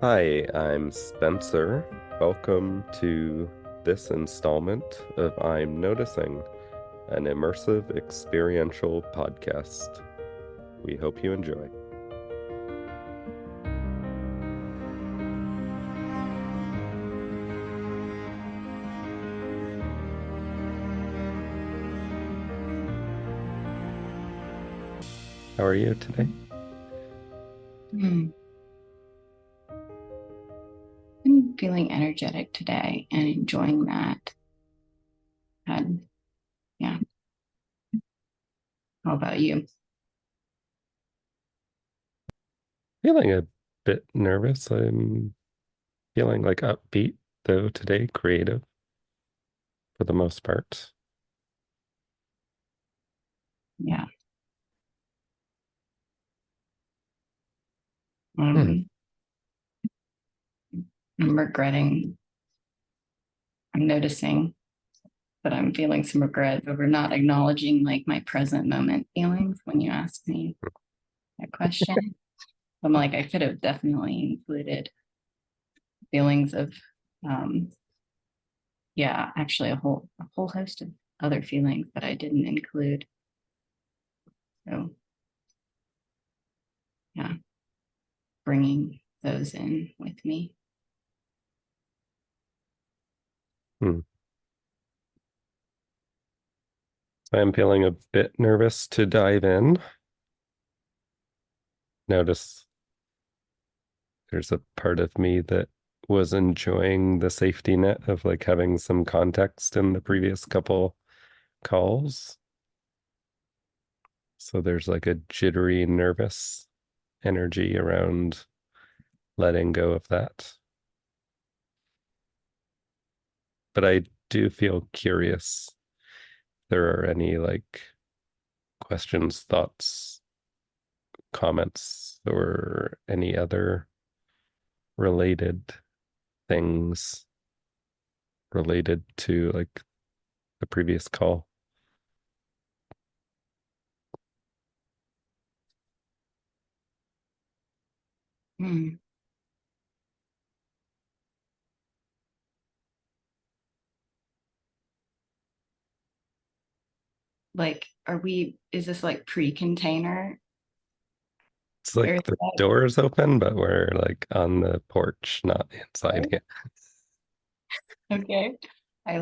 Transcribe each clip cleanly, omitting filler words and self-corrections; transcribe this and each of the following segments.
Hi, I'm Spencer. Welcome to this installment of I'm Noticing, an immersive experiential podcast. We hope you enjoy. How are you today? Hmm. I'm feeling energetic today and enjoying that. And yeah, how about you? Feeling a bit nervous. I'm feeling like upbeat, though, today, creative for the most part. Yeah. Hmm. Um, I'm I'm noticing that I'm feeling some regret over not acknowledging like my present moment feelings when you asked me that question. I'm like, I could have definitely included feelings of, um, yeah, actually a whole host of other feelings that I didn't include. So yeah, bringing those in with me. Hmm. I'm feeling a bit nervous to dive in. Notice there's a part of me that was enjoying the safety net of like having some context in the previous couple calls. So there's like a jittery, nervous energy around letting go of that. But I do feel curious if there are any like questions, thoughts, comments, or any other related things related to like the previous call. Hmm. Like, is this like pre-container? It's Or is like the that doors open, but we're like on the porch, not inside okay? yet. Okay. I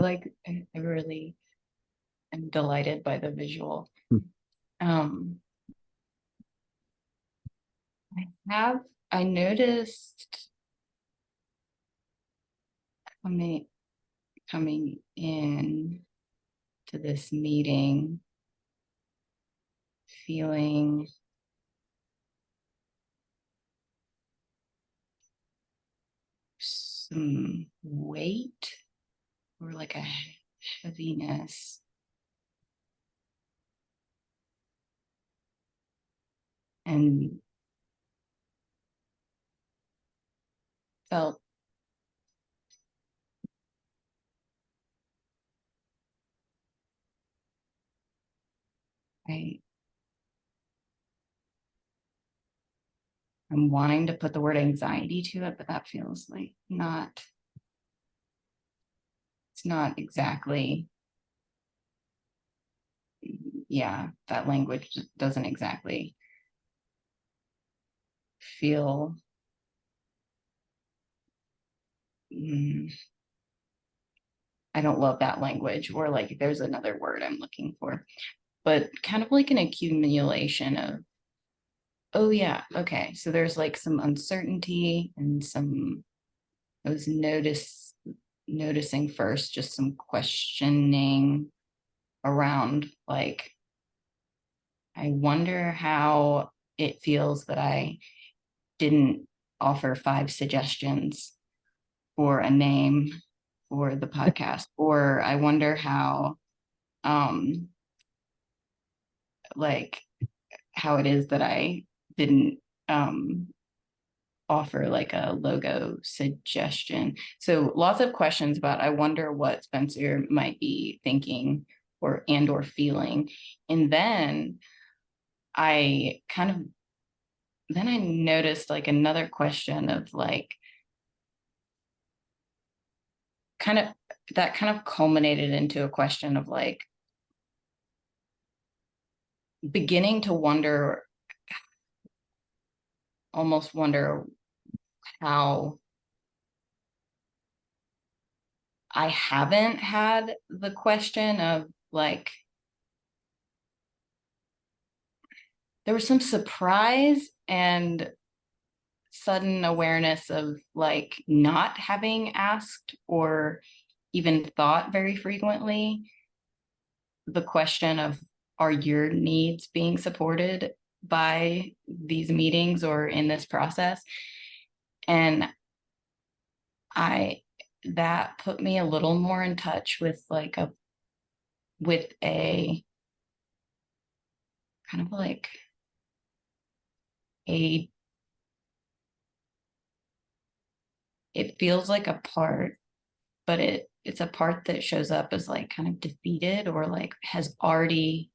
really am delighted by the visual. Um, I have, I noticed coming, coming in to this meeting, feeling some weight or like a heaviness and felt I I'm wanting to put the word anxiety to it, but that feels like it's not exactly, yeah, that language doesn't exactly feel, mm, I don't love that language, or like there's another word I'm looking for, but kind of like an accumulation of, oh, yeah, okay. So there's like some uncertainty and I was noticing first just some questioning around like, I wonder how it feels that I didn't offer 5 suggestions for a name for the podcast, or I wonder how um like how it is that I didn't um offer like a logo suggestion. So lots of questions about, I wonder what Spencer might be thinking or feeling. And I kind of then I noticed like another question of like, kind of that kind of culminated into a question of like beginning to wonder, almost wonder how I haven't had the question of like, there was some surprise and sudden awareness of like not having asked or even thought very frequently the question of, are your needs being supported by these meetings or in this process? And I, that put me a little more in touch with like a kind of like a, it feels like a part, but it's a part that shows up as like kind of defeated or like has already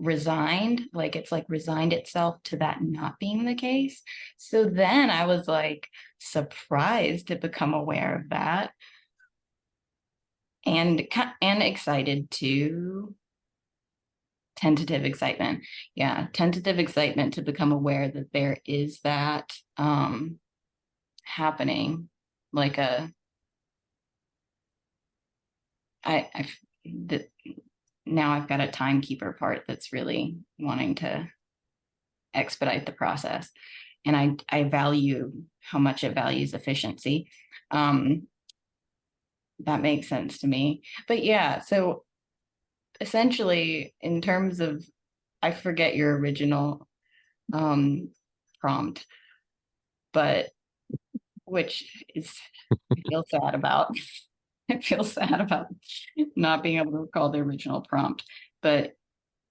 resigned, like it's like resigned itself to that not being the case. So then I was like surprised to become aware of that, and excited to, tentative excitement, yeah, tentative excitement to become aware that there is that happening, like a, I that now I've got a timekeeper part that's really wanting to expedite the process, and I value how much it values efficiency. um that makes sense to me. But yeah, so essentially in terms of, I forget your original um prompt, but which is, I feel sad about. I feel sad about not being able to recall the original prompt. But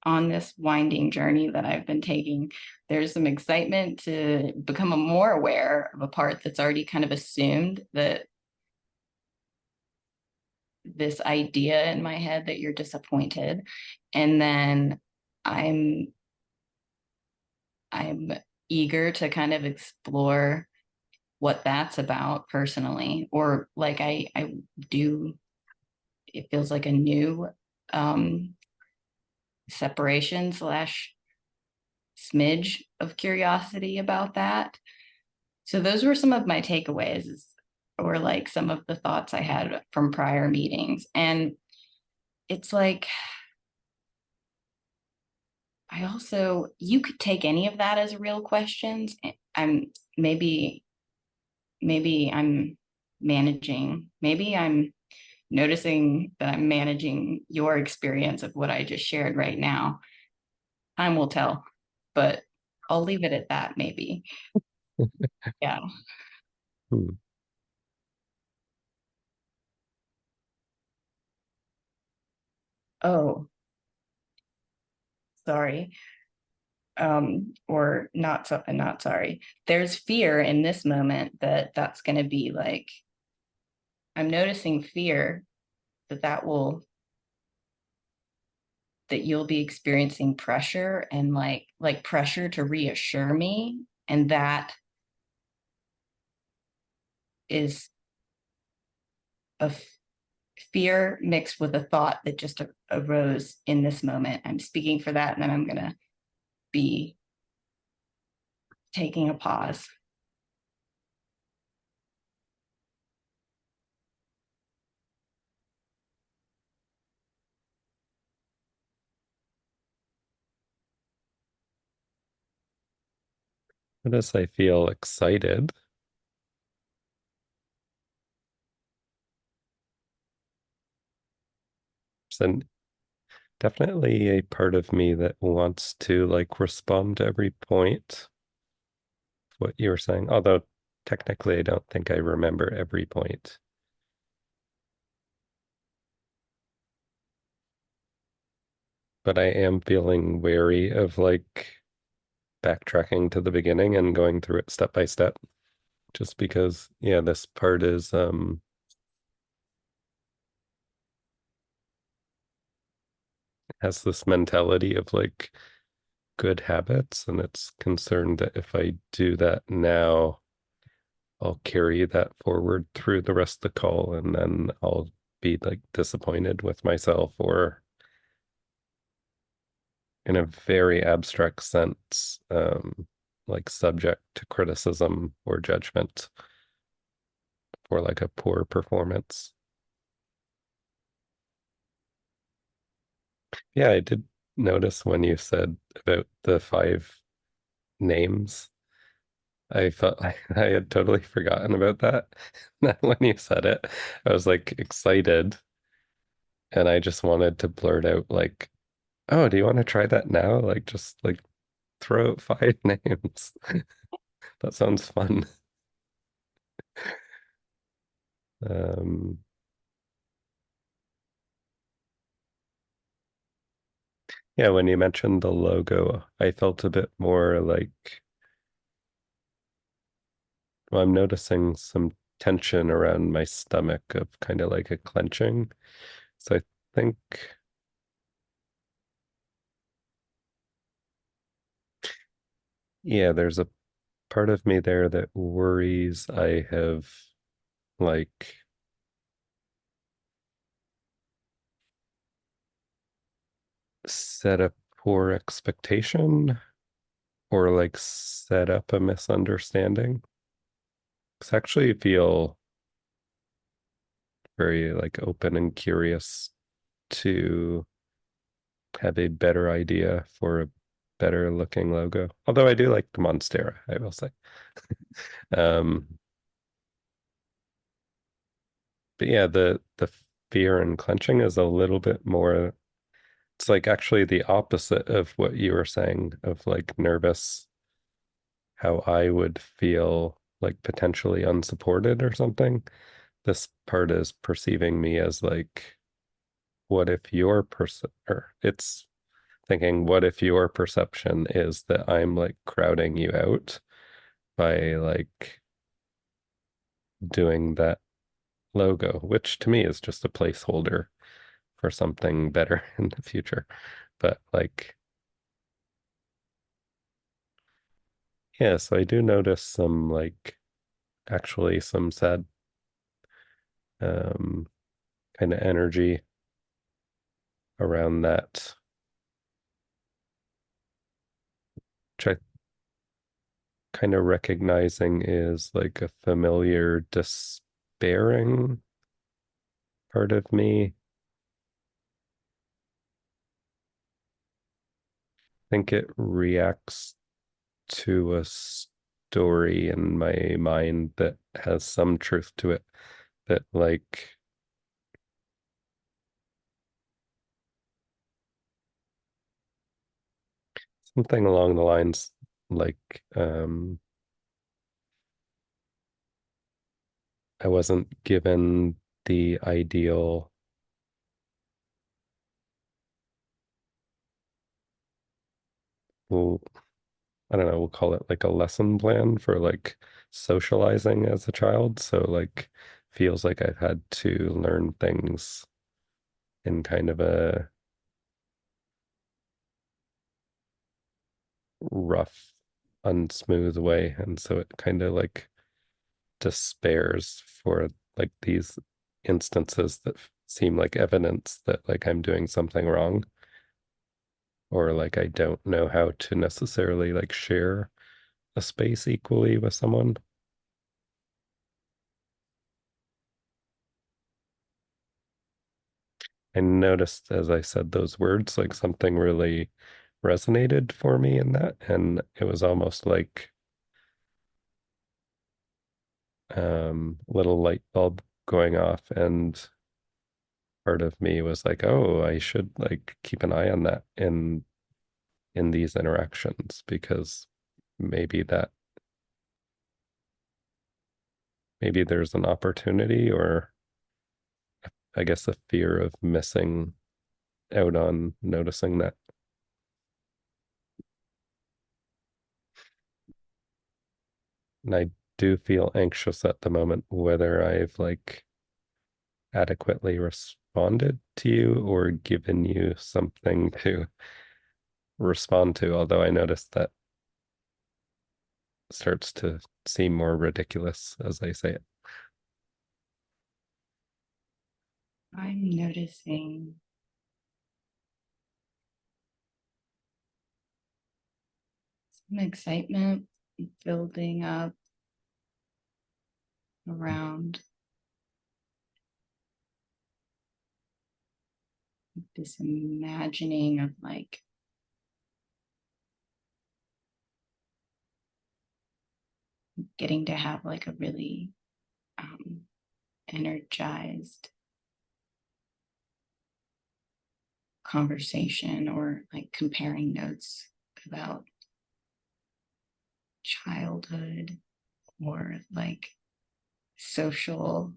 on this winding journey that I've been taking, there's some excitement to become more aware of a part that's already kind of assumed that this idea in my head that you're disappointed. And then I'm I'm eager to kind of explore what that's about personally, or like I do, it feels like a new um separation slash smidge of curiosity about that. So those were some of my takeaways, or like some of the thoughts I had from prior meetings. And it's like, I also, you could take any of that as real questions. I'm maybe, maybe I'm maybe I'm noticing that I'm managing your experience of what I just shared right now. Time will tell, but I'll leave it at that, maybe. Yeah. Hmm. Oh, sorry. Or not, so not sorry. There's fear in this moment that that's going to be like, I'm noticing fear that that you'll be experiencing pressure, and like pressure to reassure me, and that is a fear mixed with a thought that just arose in this moment. I'm speaking for that, and then I'm going to be taking a pause. Notice I feel excited. And definitely a part of me that wants to like respond to every point of what you were saying, although technically I don't think I remember every point. But I am feeling wary of like backtracking to the beginning and going through it step by step, just because, yeah, this part is has this mentality of like good habits, and it's concerned that if I do that now, I'll carry that forward through the rest of the call and then I'll be like disappointed with myself or in a very abstract sense, like subject to criticism or judgment for like a poor performance. Yeah, I did notice when you said about the five names. I felt I had totally forgotten about that. When you said it, I was like excited and I just wanted to blurt out like, "Oh, do you want to try that now?" Like just like throw out five names. That sounds fun. Um, yeah, when you mentioned the logo, I felt a bit more like, well, I'm noticing some tension around my stomach of kind of like a clenching. So I think, yeah, there's a part of me there that worries I have like set a poor expectation or like set up a misunderstanding. 'Cause I actually feel very like open and curious to have a better idea for a better looking logo. Although I do like the Monstera, I will say. Um, but yeah, the fear and clenching is a little bit more, it's like actually the opposite of what you were saying of like nervous, how I would feel like potentially unsupported or something. This part is perceiving me as like, what if your or it's thinking, what if your perception is that I'm like crowding you out by like doing that logo, which to me is just a placeholder for something better in the future. But like, yeah, so I do notice some like actually some sad um kind of energy around that, which I kind of recognizing is like a familiar despairing part of me. I think it reacts to a story in my mind that has some truth to it, that like something along the lines like I wasn't given the ideal, well, I don't know, we'll call it like a lesson plan for like socializing as a child. So like feels like I've had to learn things in kind of a rough, unsmooth way. And so it kind of like despairs for like these instances that seem like evidence that like I'm doing something wrong or like I don't know how to necessarily like share a space equally with someone. I noticed as I said those words, like something really resonated for me in that. And it was almost like little light bulb going off. And part of me was like, oh, I should like keep an eye on that in these interactions because maybe that maybe there's an opportunity or I guess a fear of missing out on noticing that. And I do feel anxious at the moment whether I've like adequately responded to you or given you something to respond to. Although I noticed that starts to seem more ridiculous as I say it. I'm noticing some excitement building up around this imagining of like getting to have like a really um, energized conversation or like comparing notes about childhood or like social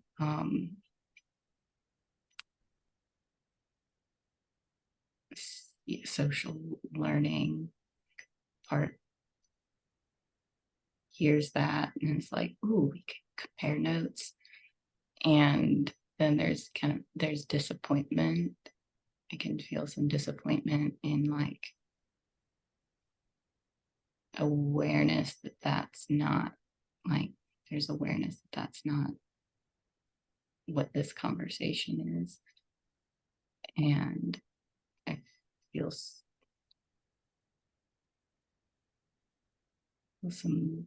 social learning part hears that and it's like, ooh, we can compare notes. And then there's disappointment. I can feel some disappointment in like awareness that that's not like there's awareness that that's not what this conversation is. And I feel some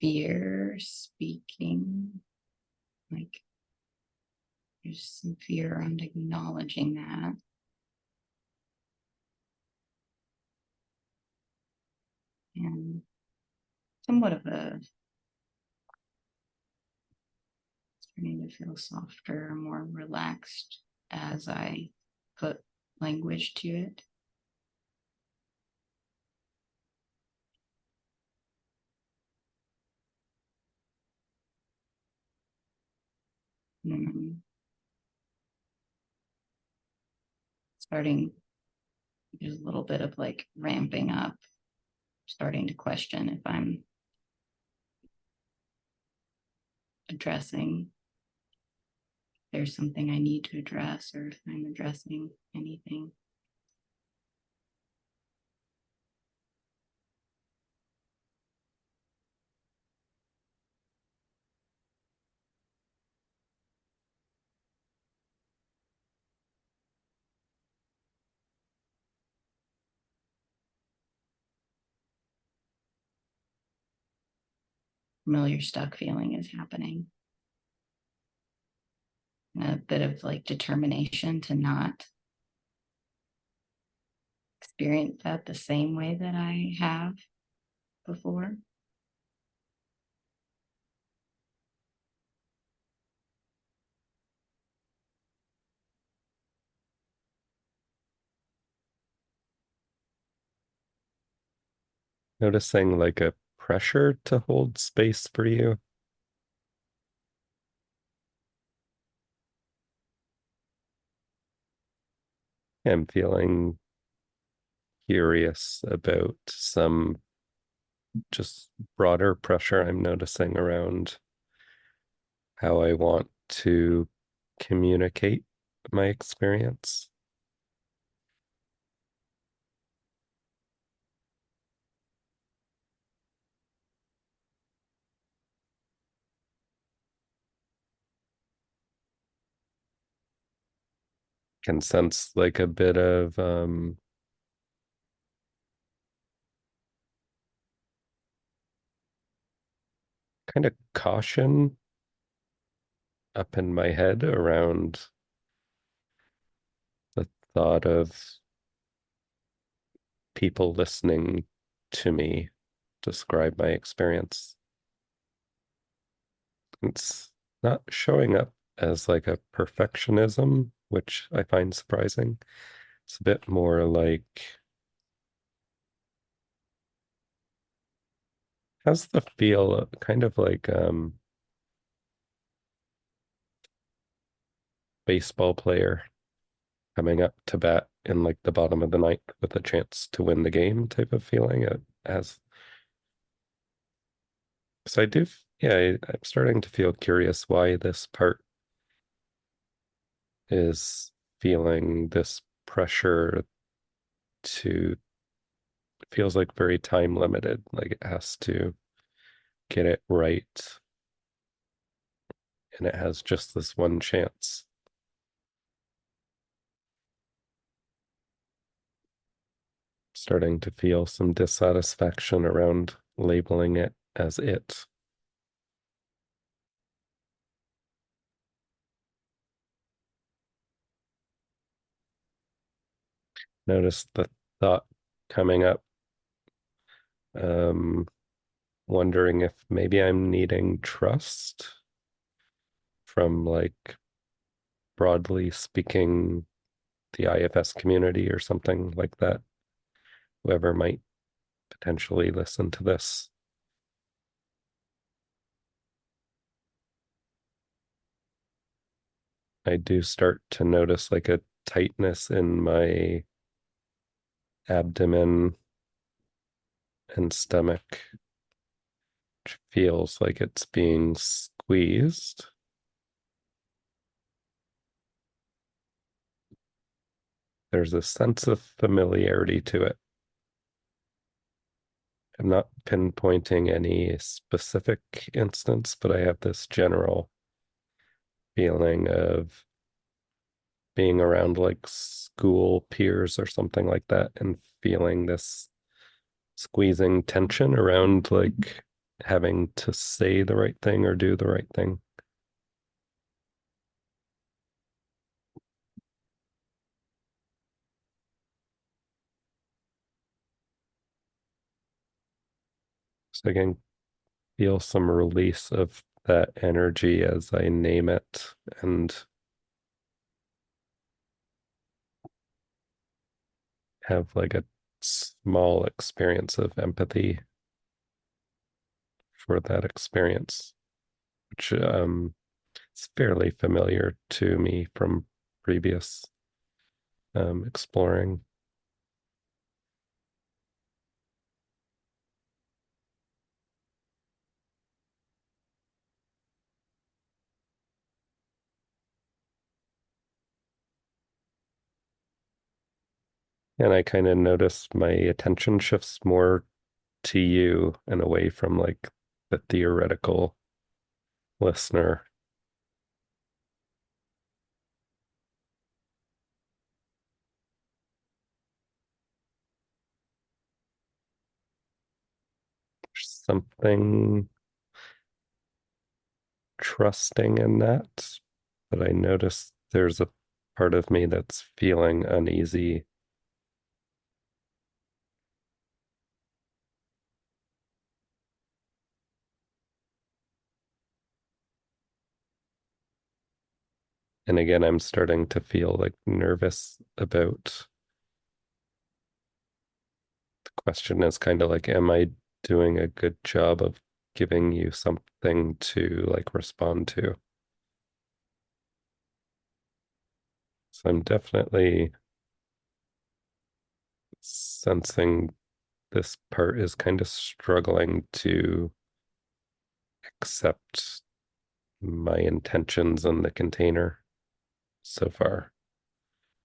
fear speaking, like there's some fear around acknowledging that. And somewhat of a starting to feel softer, more relaxed as I put language to it. And starting, there's a little bit of like ramping up, starting to question if I'm addressing, there's something I need to address, or if I'm addressing anything. Familiar stuck feeling is happening. A bit of like determination to not experience that the same way that I have before. Noticing like a pressure to hold space for you. I'm feeling curious about some just broader pressure I'm noticing around how I want to communicate my experience. Can sense like a bit of kind of caution up in my head around the thought of people listening to me describe my experience. It's not showing up as like a perfectionism, which I find surprising. It's a bit more like, how's the feel? Kind of like baseball player coming up to bat in like the bottom of the ninth with a chance to win the game type of feeling. It has, so I do, yeah, I'm starting to feel curious why this part is feeling this pressure to feels like very time limited, like it has to get it right and it has just this one chance. Starting to feel some dissatisfaction around labeling it as it. Notice the thought coming up, um, wondering if maybe I'm needing trust from, like, broadly speaking, the IFS community or something like that. Whoever might potentially listen to this. I do start to notice like a tightness in my abdomen and stomach, which feels like it's being squeezed. There's a sense of familiarity to it. I'm not pinpointing any specific instance, but I have this general feeling of being around like school peers or something like that and feeling this squeezing tension around like having to say the right thing or do the right thing. So I can feel some release of that energy as I name it and have like a small experience of empathy for that experience, which is fairly familiar to me from previous exploring. And I kind of notice my attention shifts more to you and away from like the theoretical listener. Something trusting in that, but I notice there's a part of me that's feeling uneasy. And again, I'm starting to feel like nervous about the question is kind of like, am I doing a good job of giving you something to like respond to? So I'm definitely sensing this part is kind of struggling to accept my intentions in the container so far.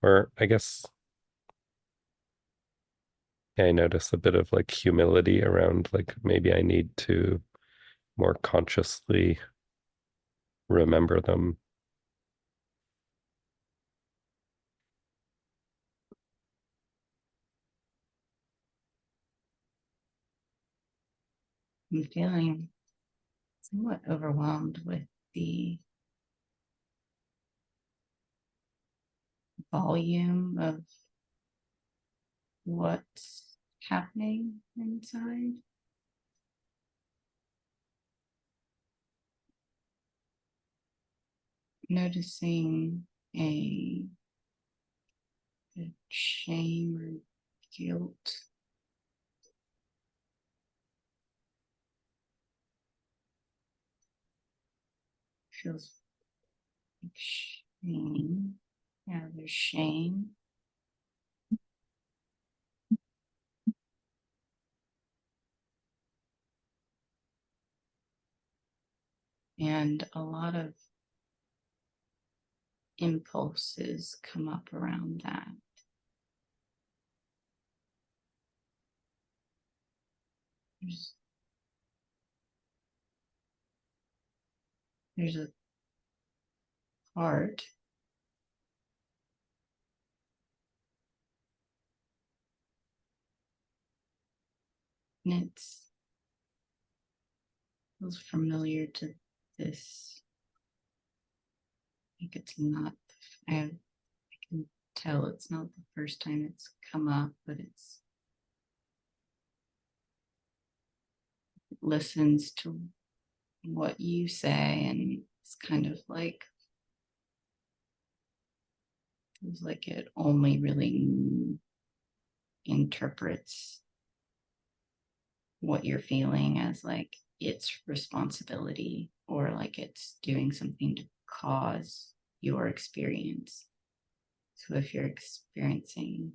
Or I guess I notice a bit of like humility around like maybe I need to more consciously remember them. I'm feeling somewhat overwhelmed with the volume of what's happening inside. Noticing a, a shame or guilt. Feels like shame. Yeah, there's shame. And a lot of impulses come up around that. There's there's a part, and it feels familiar to this. I think it's not. I can tell it's not the first time it's come up, but it listens to what you say, and it's kind of like feels like it only really interprets what you're feeling as like its responsibility or like it's doing something to cause your experience. So if you're experiencing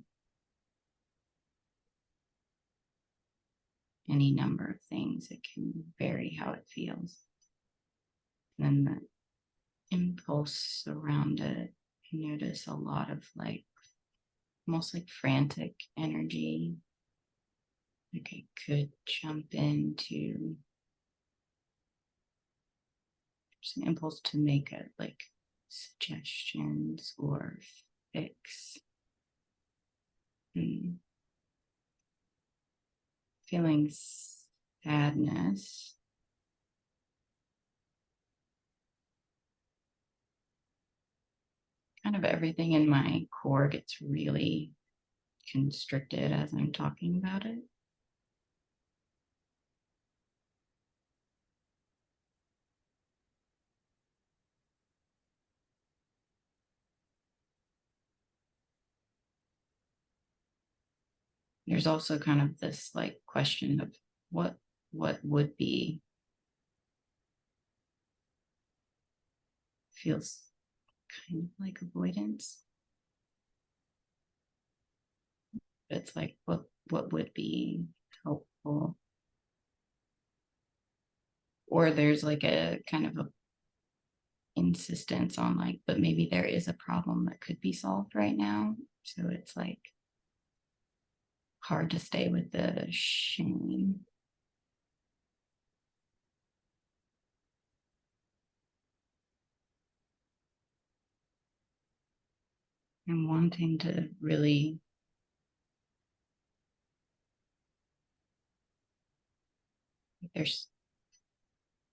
any number of things, it can vary how it feels. And then the impulse around it, you notice a lot of like almost like frantic energy. Like it could jump into just an impulse to make it like suggestions or fix. Hmm. Feeling sadness, kind of everything in my core gets really constricted as I'm talking about it. There's also kind of this like question of what what would be feels kind of like avoidance. It's like what would be helpful. Or there's like a kind of a insistence on like, but maybe there is a problem that could be solved right now. So it's like hard to stay with the shame. And wanting to really there's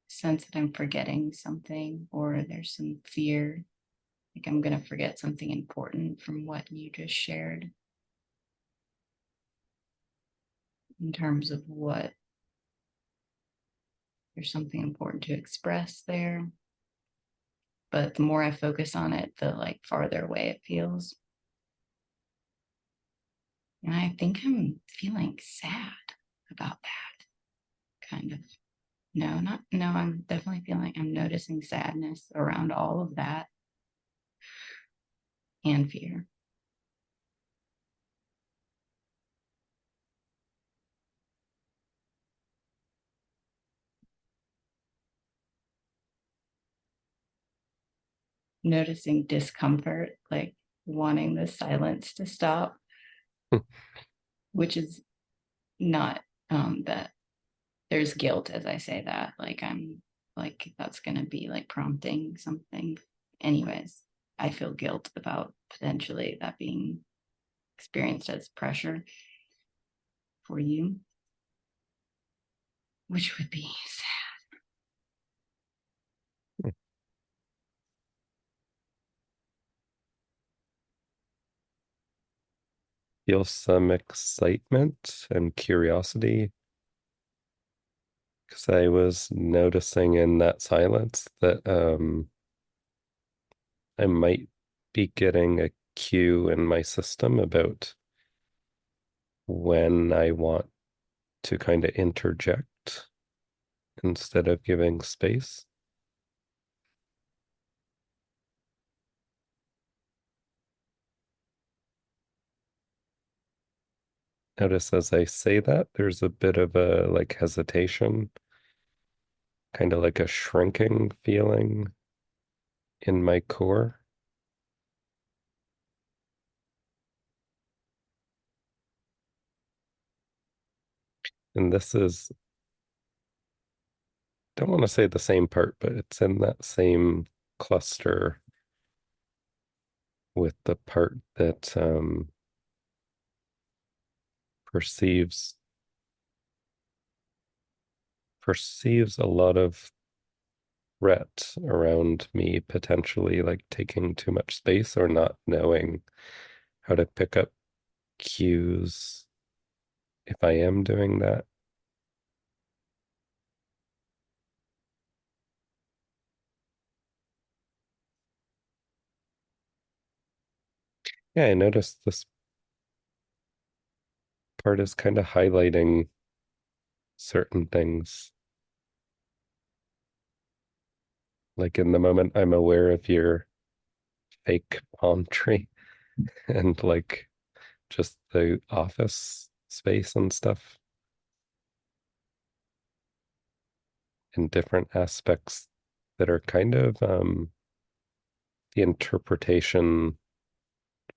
sense that I'm forgetting something or there's some fear like I'm going to forget something important from what you just shared in terms of what there's something important to express there. But the more I focus on it, the like farther away it feels. And I think I'm feeling sad about that kind of. No, not, no, I'm definitely feeling, I'm noticing sadness around all of that and fear. Noticing discomfort, like wanting the silence to stop, which is not that there's guilt as I say that. Like I'm like that's gonna be like prompting something. Anyways, I feel guilt about potentially that being experienced as pressure for you, which would be sad. Feel some excitement and curiosity because I was noticing in that silence that I might be getting a cue in my system about when I want to kind of interject instead of giving space. Notice as I say that, there's a bit of a like hesitation, kind of like a shrinking feeling in my core. And this is don't want to say the same part, but it's in that same cluster with the part that perceives perceives a lot of threat around me potentially like taking too much space or not knowing how to pick up cues if I am doing that. Yeah, I noticed this part is kind of highlighting certain things. Like in the moment, I'm aware of your fake palm tree and like just the office space and stuff and different aspects that are kind of the interpretation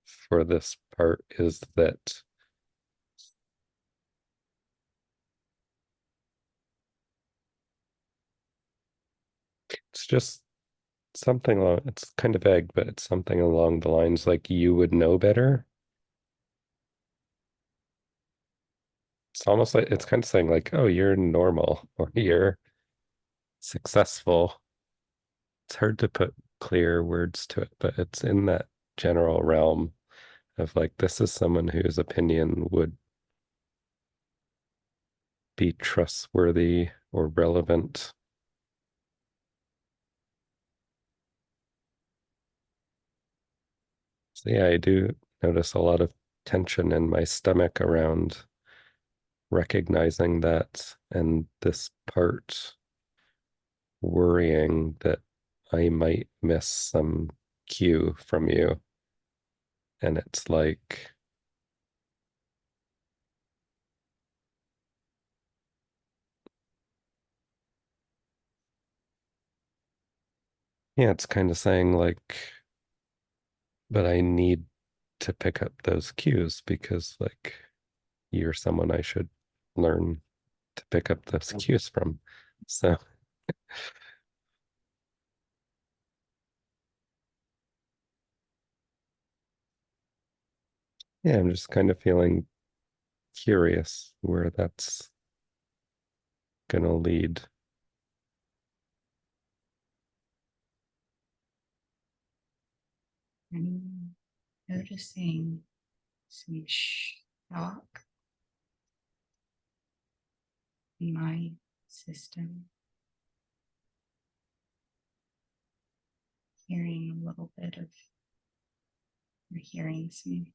for this part is that it's just something along, it's kind of vague, but it's something along the lines like you would know better. It's almost like it's kind of saying like, oh, you're normal or you're successful. It's hard to put clear words to it, but it's in that general realm of like, this is someone whose opinion would be trustworthy or relevant. So yeah, I do notice a lot of tension in my stomach around recognizing that and this part worrying that I might miss some cue from you. And it's like, yeah, it's kind of saying like, but I need to pick up those cues because like you're someone I should learn to pick up those cues from. So yeah, I'm just kind of feeling curious where that's gonna lead. I'm noticing some shock in my system, hearing a little bit of, or hearing some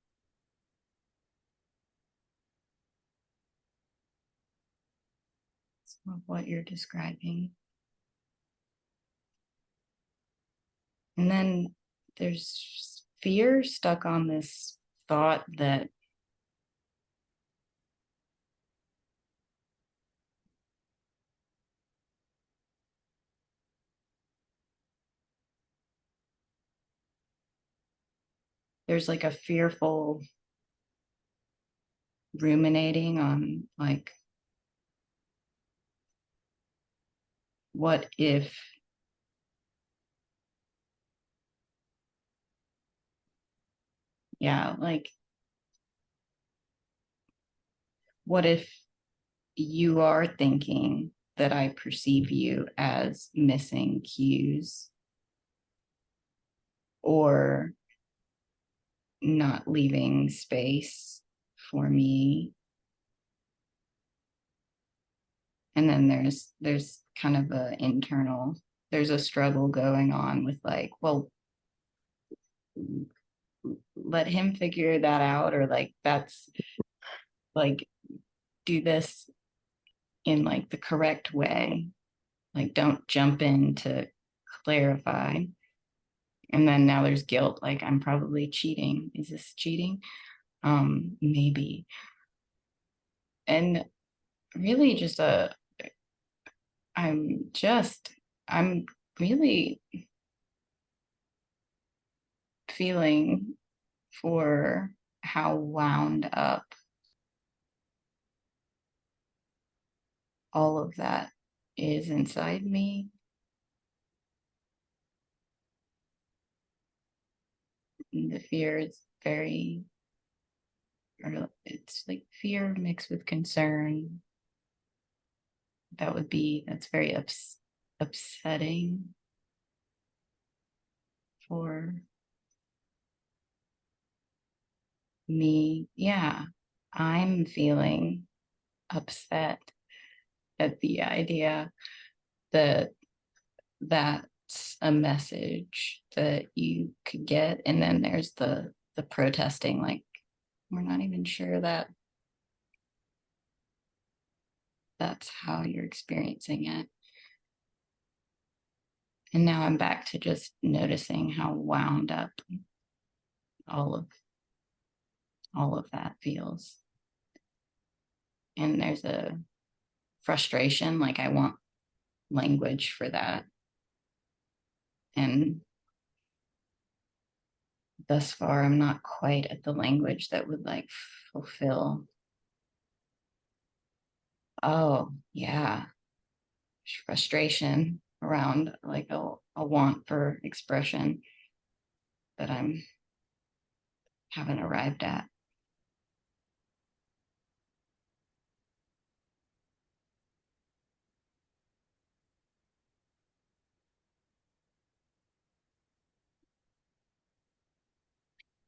of what you're describing. And then there's fear stuck on this thought that there's like a fearful ruminating on like, what if, yeah, like, what if you are thinking that I perceive you as missing cues or not leaving space for me. And then there's kind of a internal, there's a struggle going on with like, well, let him figure that out, or like that's like, do this in like the correct way, like don't jump in to clarify. And then now there's guilt, like I'm probably cheating, is this cheating? Maybe. And really just a, i'm just I'm really feeling for how wound up all of that is inside me. And the fear is very, or it's like fear mixed with concern. That's very upsetting for me. Yeah, I'm feeling upset at the idea that that's a message that you could get. And then there's the protesting, like we're not even sure that that's how you're experiencing it. And now I'm back to just noticing how wound up all of all of that feels. And there's a frustration, like I want language for that. And thus far, I'm not quite at the language that would like fulfill. Oh, yeah, frustration around like a want for expression that I'm haven't arrived at.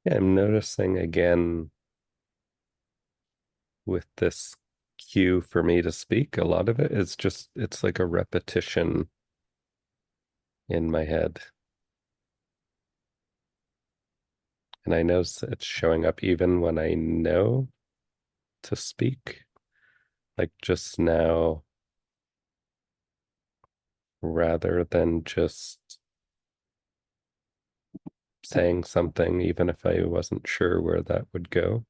Yeah, I'm noticing again with this cue for me to speak, a lot of it is just, it's like a repetition in my head. And I know it's showing up even when I know to speak. Like just now, rather than just saying something, even if I wasn't sure where that would go,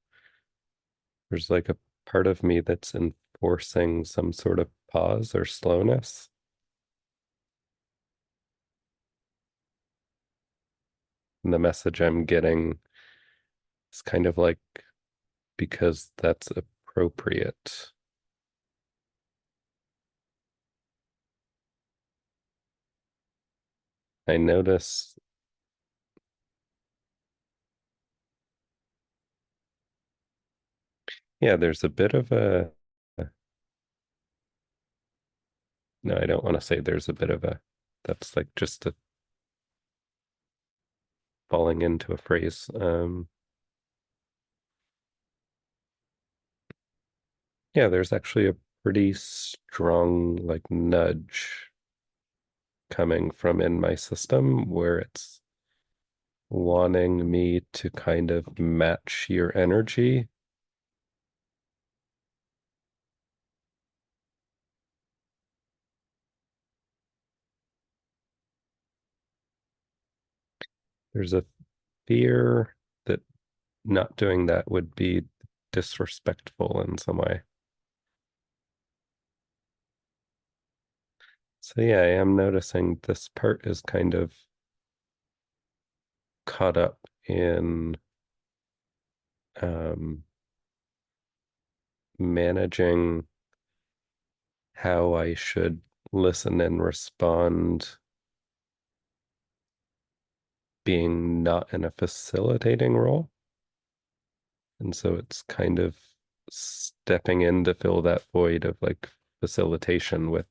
there's like a part of me that's enforcing some sort of pause or slowness. And the message I'm getting is kind of like, because that's appropriate. I notice, yeah, there's a bit of a, no, I don't want to say there's a bit of a, that's like just a falling into a phrase. Yeah, there's actually a pretty strong like nudge coming from in my system where it's wanting me to kind of match your energy. There's a fear that not doing that would be disrespectful in some way. So yeah, I am noticing this part is kind of caught up in um, managing how I should listen and respond, being not in a facilitating role. And so it's kind of stepping in to fill that void of like facilitation with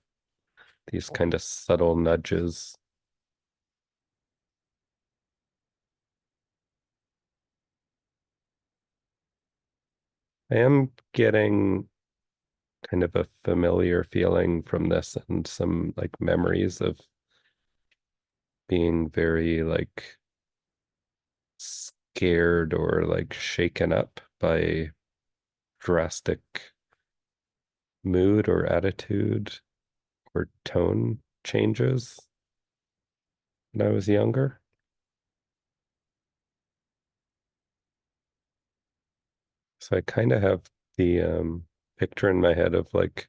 these kind of subtle nudges. I am getting kind of a familiar feeling from this and some like memories of being very like scared or like shaken up by drastic mood or attitude or tone changes when I was younger. So I kind of have the picture in my head of like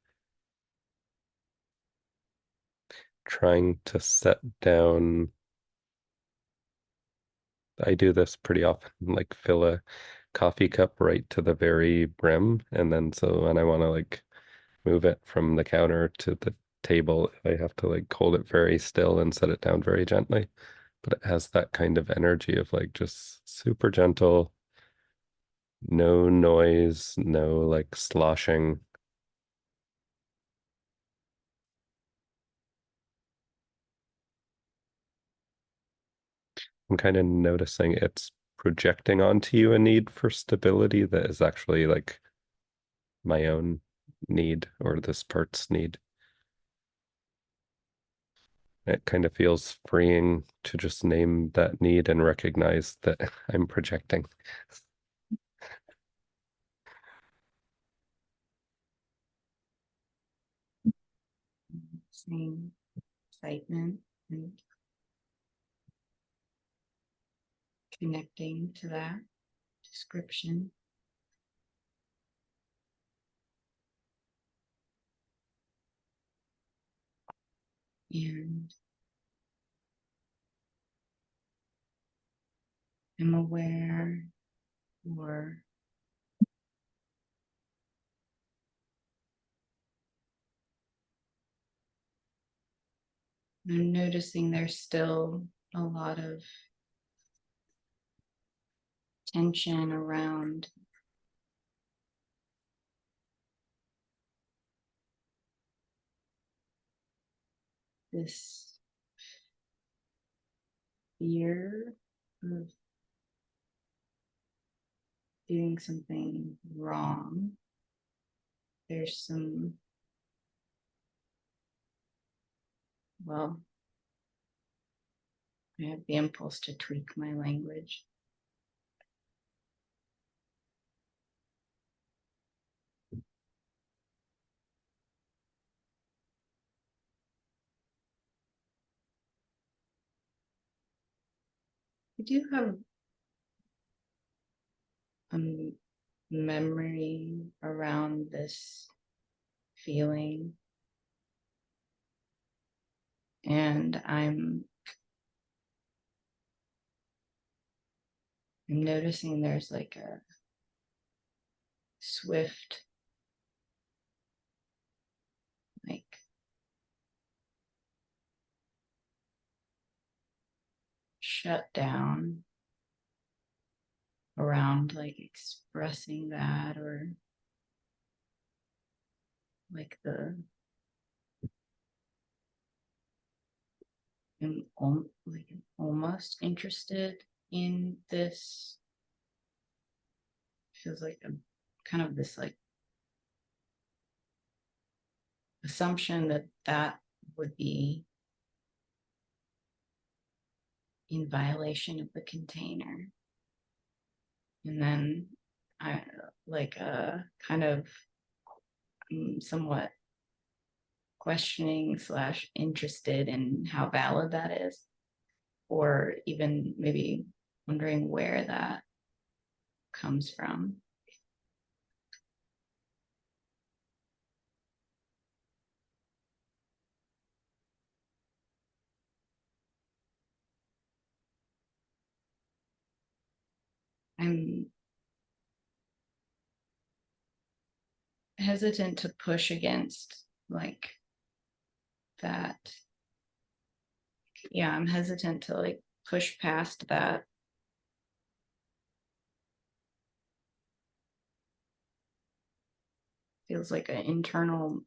trying to set down. I do this pretty often, like fill a coffee cup right to the very brim. And then so when I want to like move it from the counter to the table, I have to like hold it very still and set it down very gently. But it has that kind of energy of like just super gentle, no noise, no like sloshing. I'm kind of noticing it's projecting onto you a need for stability that is actually like my own need or this part's need. It kind of feels freeing to just name that need and recognize that I'm projecting. Same excitement and connecting to that description. And I'm aware or I'm noticing there's still a lot of tension around this fear of doing something wrong. There's some, well, I have the impulse to tweak my language. I do have a memory around this feeling, and I'm noticing there's like a swift, like shutdown around like expressing that, or like like I'm almost interested in this. Feels like a kind of this like assumption that that would be in violation of the container. And then I like kind of somewhat questioning slash interested in how valid that is, or even maybe wondering where that comes from. I'm hesitant to push against like that. Yeah, I'm hesitant to like push past that. Feels like an internal,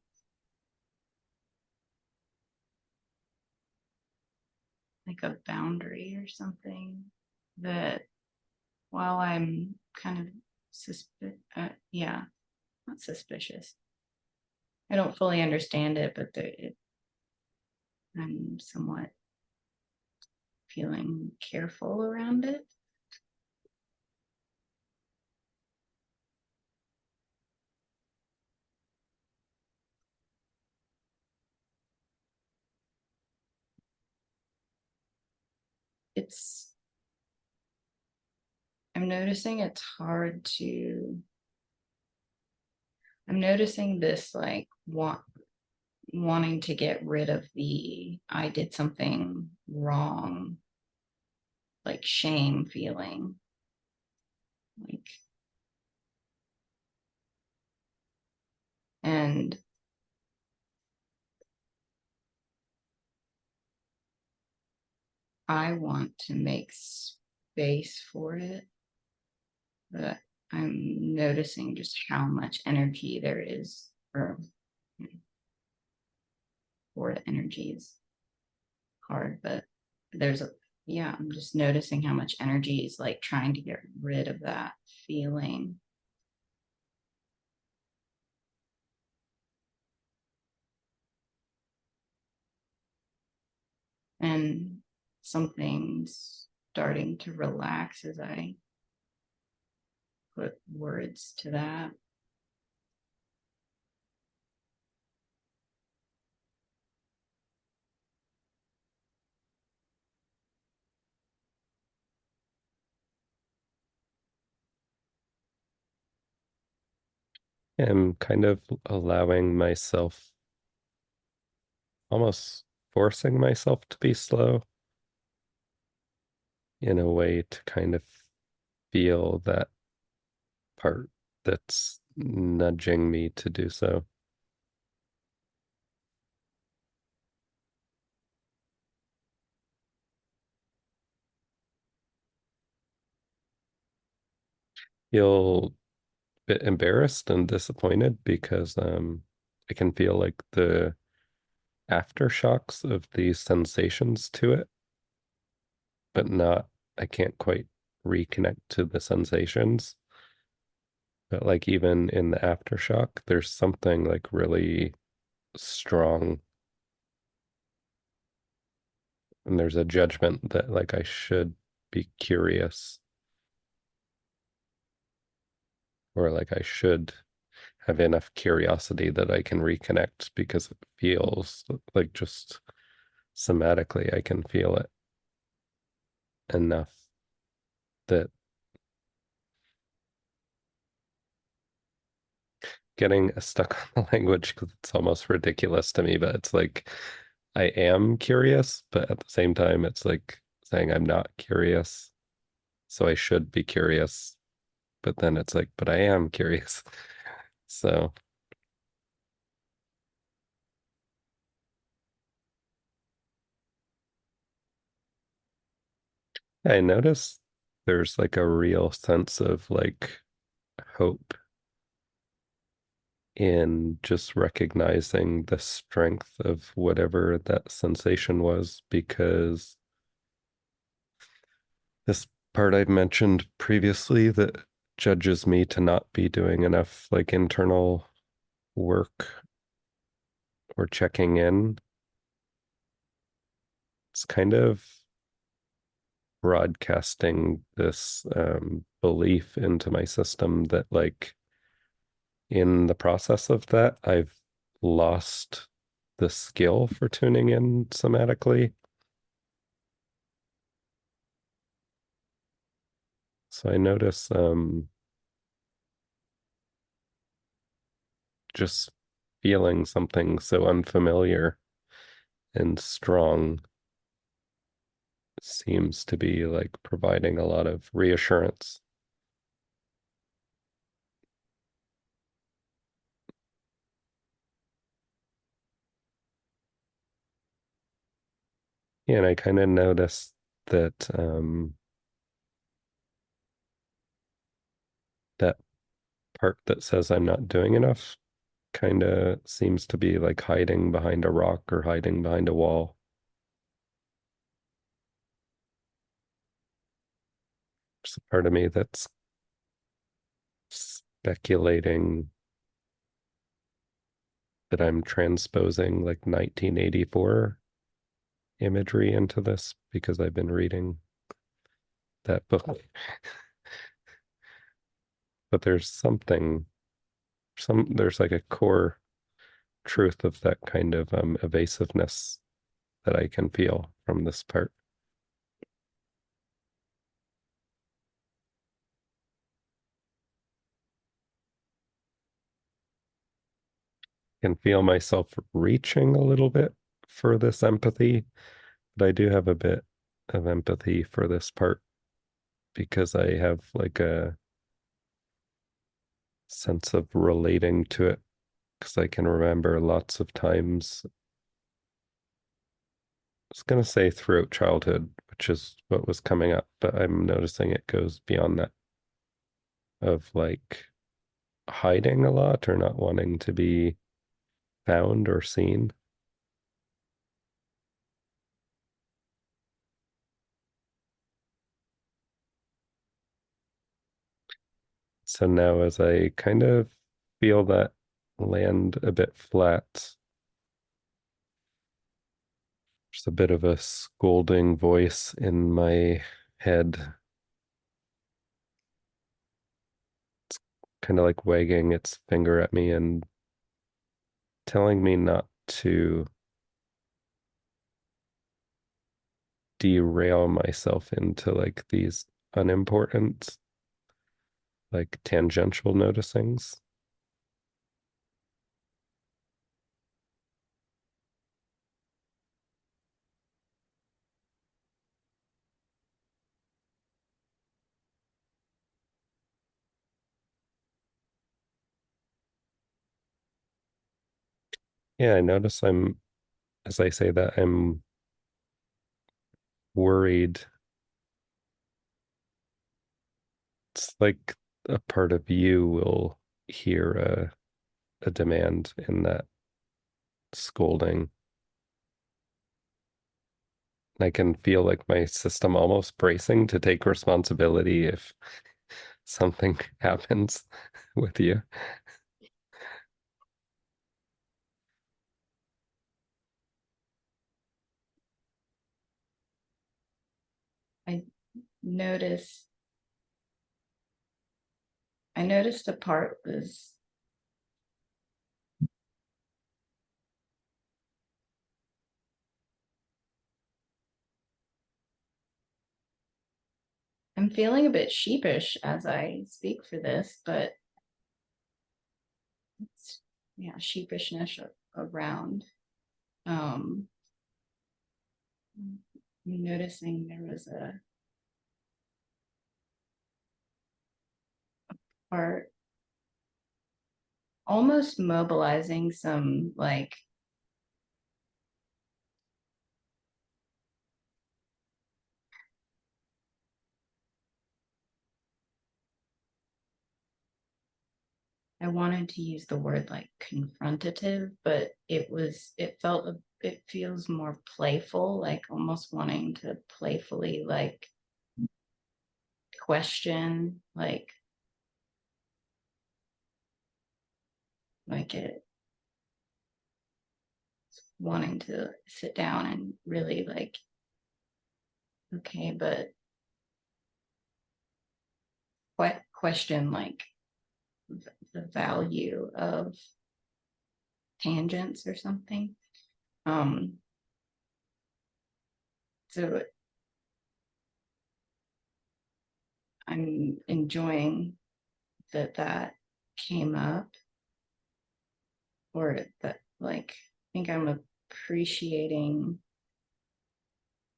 like a boundary or something that while I'm kind of yeah, not suspicious. I don't fully understand it, but I'm somewhat feeling careful around it. It's, I'm noticing it's hard to, I'm noticing this like wanting to get rid of the I did something wrong, like shame feeling. Like, and I want to make space for it, but I'm noticing just how much energy there is, or for the energy is hard, but there's a, yeah, I'm just noticing how much energy is like trying to get rid of that feeling. And something's starting to relax as I put words to that. I'm kind of allowing myself, almost forcing myself to be slow in a way to kind of feel that part that's nudging me to do so. Feel a bit embarrassed and disappointed because I can feel like the aftershocks of these sensations to it, but not, I can't quite reconnect to the sensations. But like even in the aftershock, there's something like really strong, and there's a judgment that like I should be curious, or like I should have enough curiosity that I can reconnect because it feels like just somatically I can feel it enough that getting stuck on the language because it's almost ridiculous to me, but it's like I am curious, but at the same time, it's like saying I'm not curious. So I should be curious, but then it's like, but I am curious. So I notice there's like a real sense of like hope in just recognizing the strength of whatever that sensation was, because this part I've mentioned previously that judges me to not be doing enough like internal work or checking in. It's kind of broadcasting this belief into my system that like in the process of that, I've lost the skill for tuning in somatically. So I notice just feeling something so unfamiliar and strong seems to be like providing a lot of reassurance. And I kind of notice that that part that says I'm not doing enough kind of seems to be like hiding behind a rock or hiding behind a wall. There's a part of me that's speculating that I'm transposing like 1984 imagery into this because I've been reading that book. But there's something, there's like a core truth of that kind of evasiveness that I can feel from this part. I can feel myself reaching a little bit for this empathy, but I do have a bit of empathy for this part because I have like a sense of relating to it because I can remember lots of times. I was going to say throughout childhood, which is what was coming up, but I'm noticing it goes beyond that of like hiding a lot or not wanting to be found or seen. So now, as I kind of feel that land a bit flat, there's a bit of a scolding voice in my head, kind of like wagging its finger at me and telling me not to derail myself into like these unimportant, like tangential noticings. Yeah, I notice as I say that, I'm worried. It's like a part of you will hear a demand in that scolding. I can feel like my system almost bracing to take responsibility if something happens with you. I noticed I noticed a part was I'm feeling a bit sheepish as I speak for this, but it's yeah, sheepishness around. Um Noticing there was a part almost mobilizing some like I wanted to use the word like confrontative, but it feels more playful, like almost wanting to playfully like question, like it wanting to sit down and really like, okay, but what question like the value of tangents or something. Um, so I'm enjoying that came up, or that like I think I'm appreciating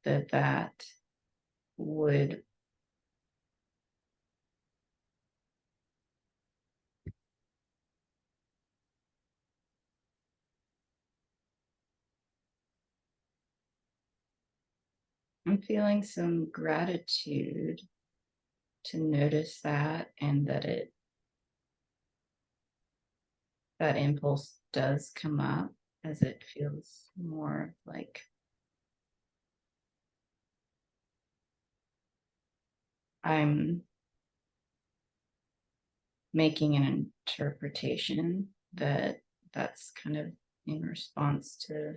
that would I'm feeling some gratitude to notice that, and that impulse does come up, as it feels more like I'm making an interpretation that's kind of in response to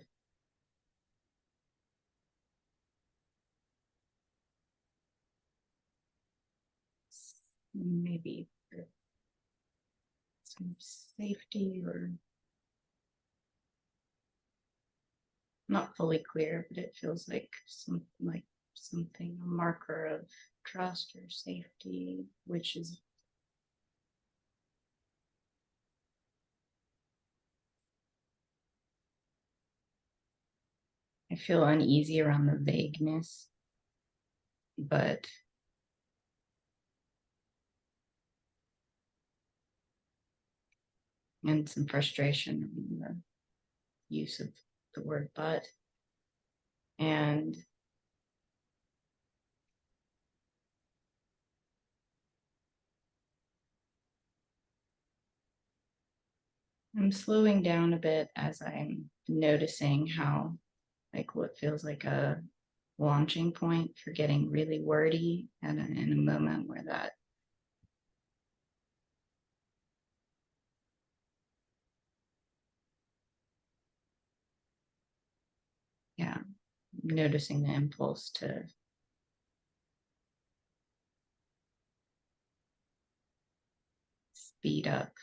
maybe some safety, or not fully clear, but it feels like something, a marker of trust or safety, which is I feel uneasy around the vagueness, but and some frustration in the use of the word but. And I'm slowing down a bit as I'm noticing how, like, what feels like a launching point for getting really wordy and in a moment where that, yeah, noticing the impulse to speed up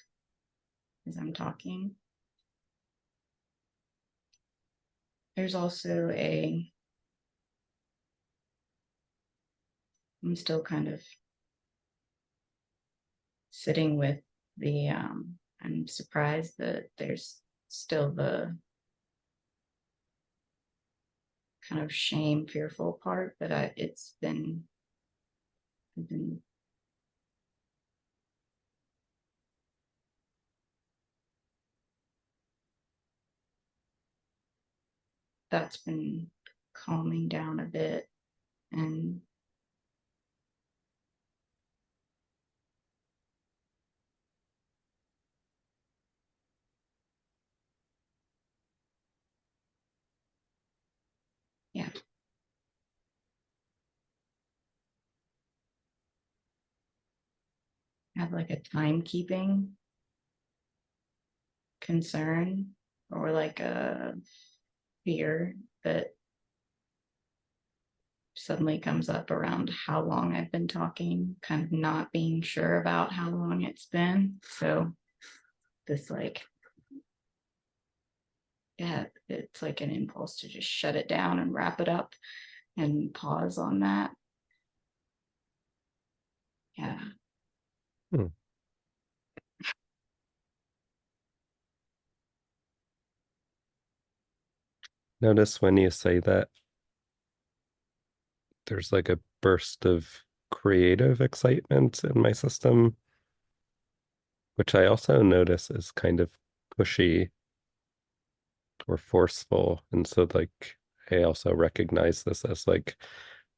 as I'm talking. There's also I'm still kind of sitting with I'm surprised that there's still the kind of shame, fearful part, but I've been, that's been calming down a bit. And yeah, have like a timekeeping concern or like a fear that suddenly comes up around how long I've been talking, kind of not being sure about how long it's been. So this like, yeah, it's like an impulse to just shut it down and wrap it up and pause on that. Yeah. Hmm. Notice when you say that, there's like a burst of creative excitement in my system, which I also notice is kind of pushy or forceful. And so, like, I also recognize this as like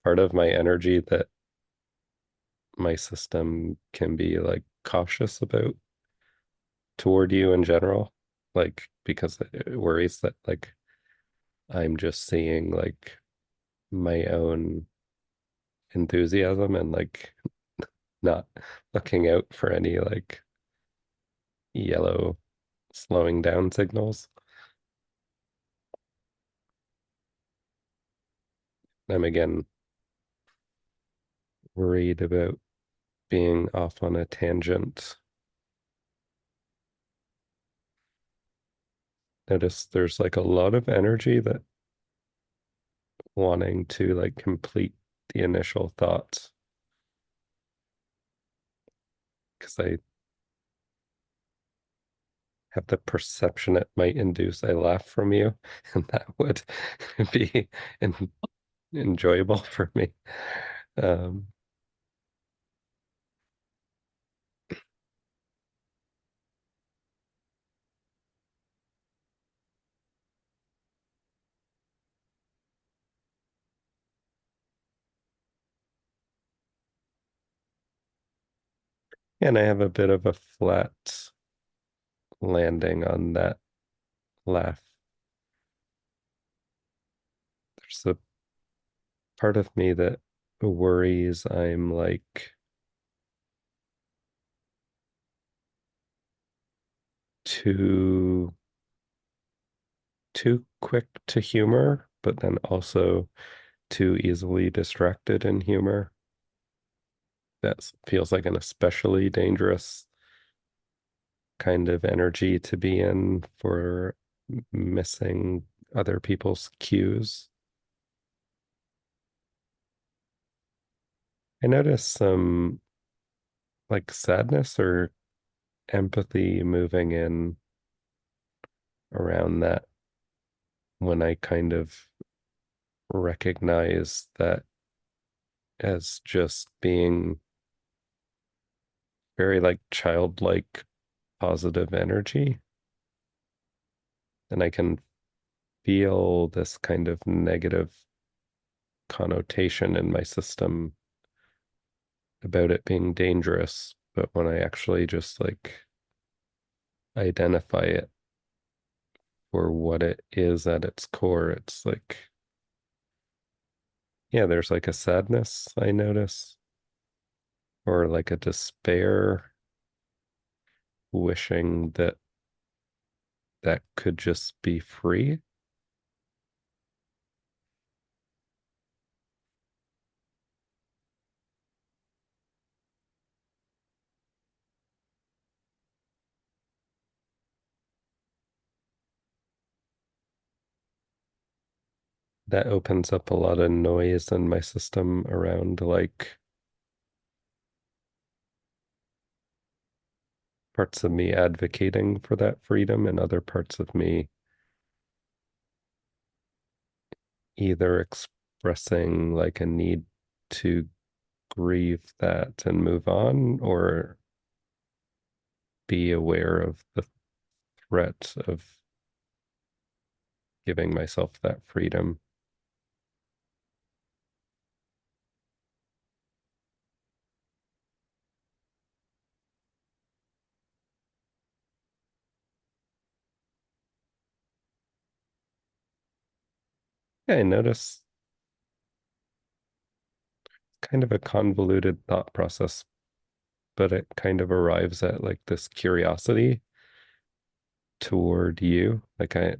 part of my energy that my system can be like cautious about toward you in general. Like, because it worries that like I'm just seeing like my own enthusiasm and like not looking out for any like yellow slowing down signals. I'm again worried about being off on a tangent. Notice there's like a lot of energy that wanting to like complete the initial thoughts because I have the perception it might induce a laugh from you, and that would be enjoyable for me. Um, and I have a bit of a flat landing on that laugh. There's a part of me that worries I'm like too too quick to humor, but then also too easily distracted in humor. That feels like an especially dangerous kind of energy to be in for missing other people's cues. I notice some like sadness or empathy moving in around that when I kind of recognize that as just being very like childlike positive energy. And I can feel this kind of negative connotation in my system about it being dangerous. But when I actually just like identify it for what it is at its core. It's like, yeah, there's like a sadness I notice, or like a despair, wishing that that could just be free. That opens up a lot of noise in my system around like parts of me advocating for that freedom and other parts of me either expressing like a need to grieve that and move on, or be aware of the threat of giving myself that freedom. Yeah, I notice kind of a convoluted thought process, but it kind of arrives at like this curiosity toward you. The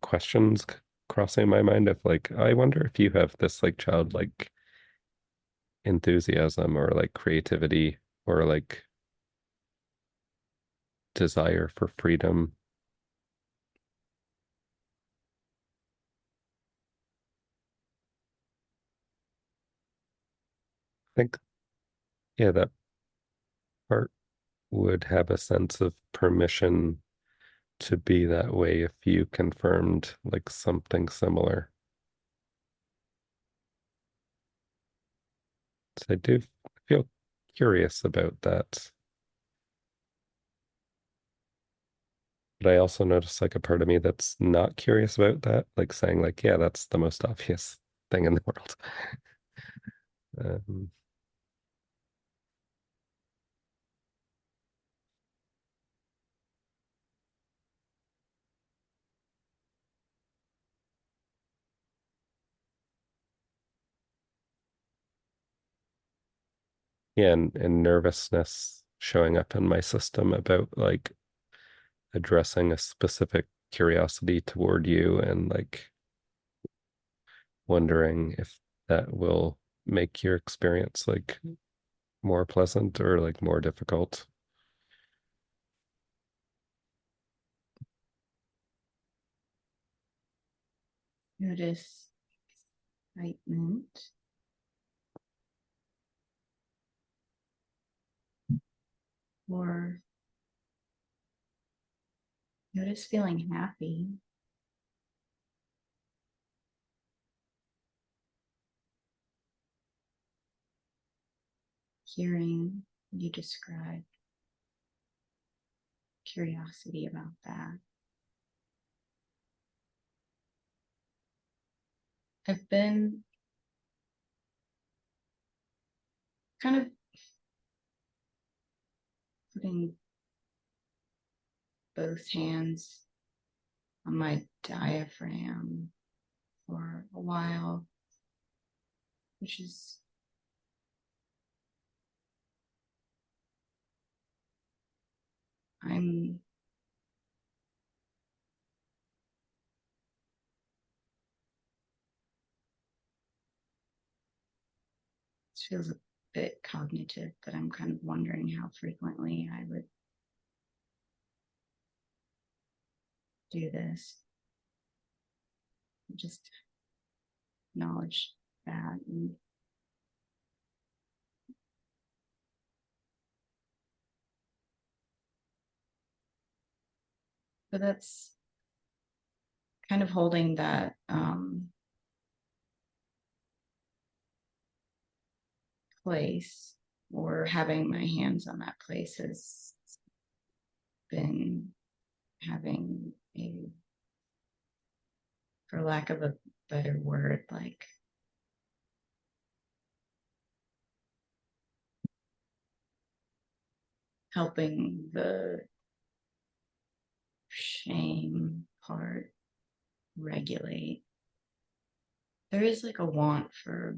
questions crossing my mind of like, I wonder if you have this like childlike enthusiasm or like creativity or like desire for freedom. I think, yeah, that part would have a sense of permission to be that way if you confirmed like something similar. So I do feel curious about that. But I also notice like a part of me that's not curious about that, like saying like, yeah, that's the most obvious thing in the world. Um, yeah, and nervousness showing up in my system about like addressing a specific curiosity toward you and like wondering if that will make your experience like more pleasant or like more difficult. Notice excitement or notice feeling happy, hearing you describe curiosity about that. I've been kind of putting both hands on my diaphragm for a while, which is, I'm, it feels a bit cognitive, but I'm kind of wondering how frequently I would do this. Just acknowledge that. And, but that's kind of holding that place or having my hands on that place has been having a, for lack of a better word, like helping the shame part, regulate. There is like a want for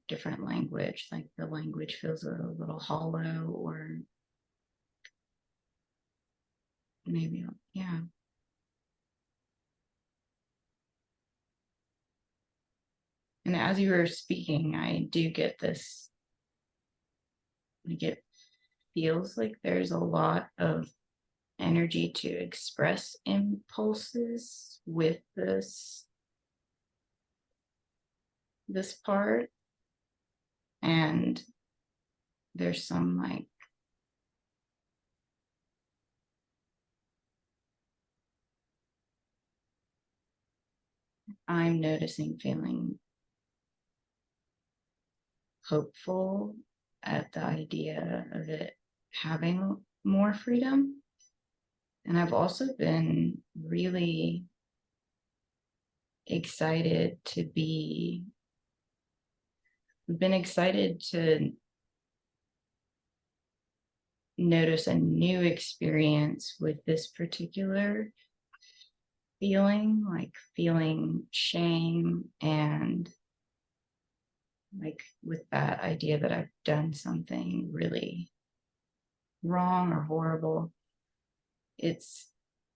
different language, like the language feels a little hollow, or maybe, yeah. And as you were speaking, I do get this, like it feels like there's a lot of energy to express impulses with this part, and there's some like I'm noticing feeling hopeful at the idea of it having more freedom. And I've also been really excited to be, been excited to notice a new experience with this particular feeling, like feeling shame, and like with that idea that I've done something really wrong or horrible. It's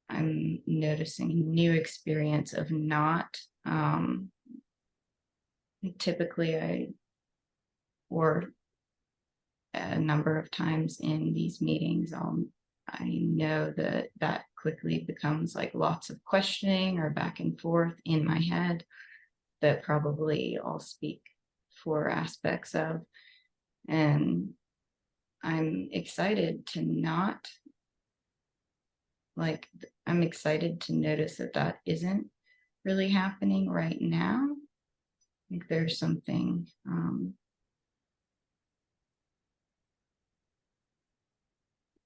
I'm noticing a new experience of not typically I or a number of times in these meetings I know that that quickly becomes like lots of questioning or back and forth in my head that probably I'll speak for aspects of. And I'm excited to not like, I'm excited to notice that that isn't really happening right now. I think there's something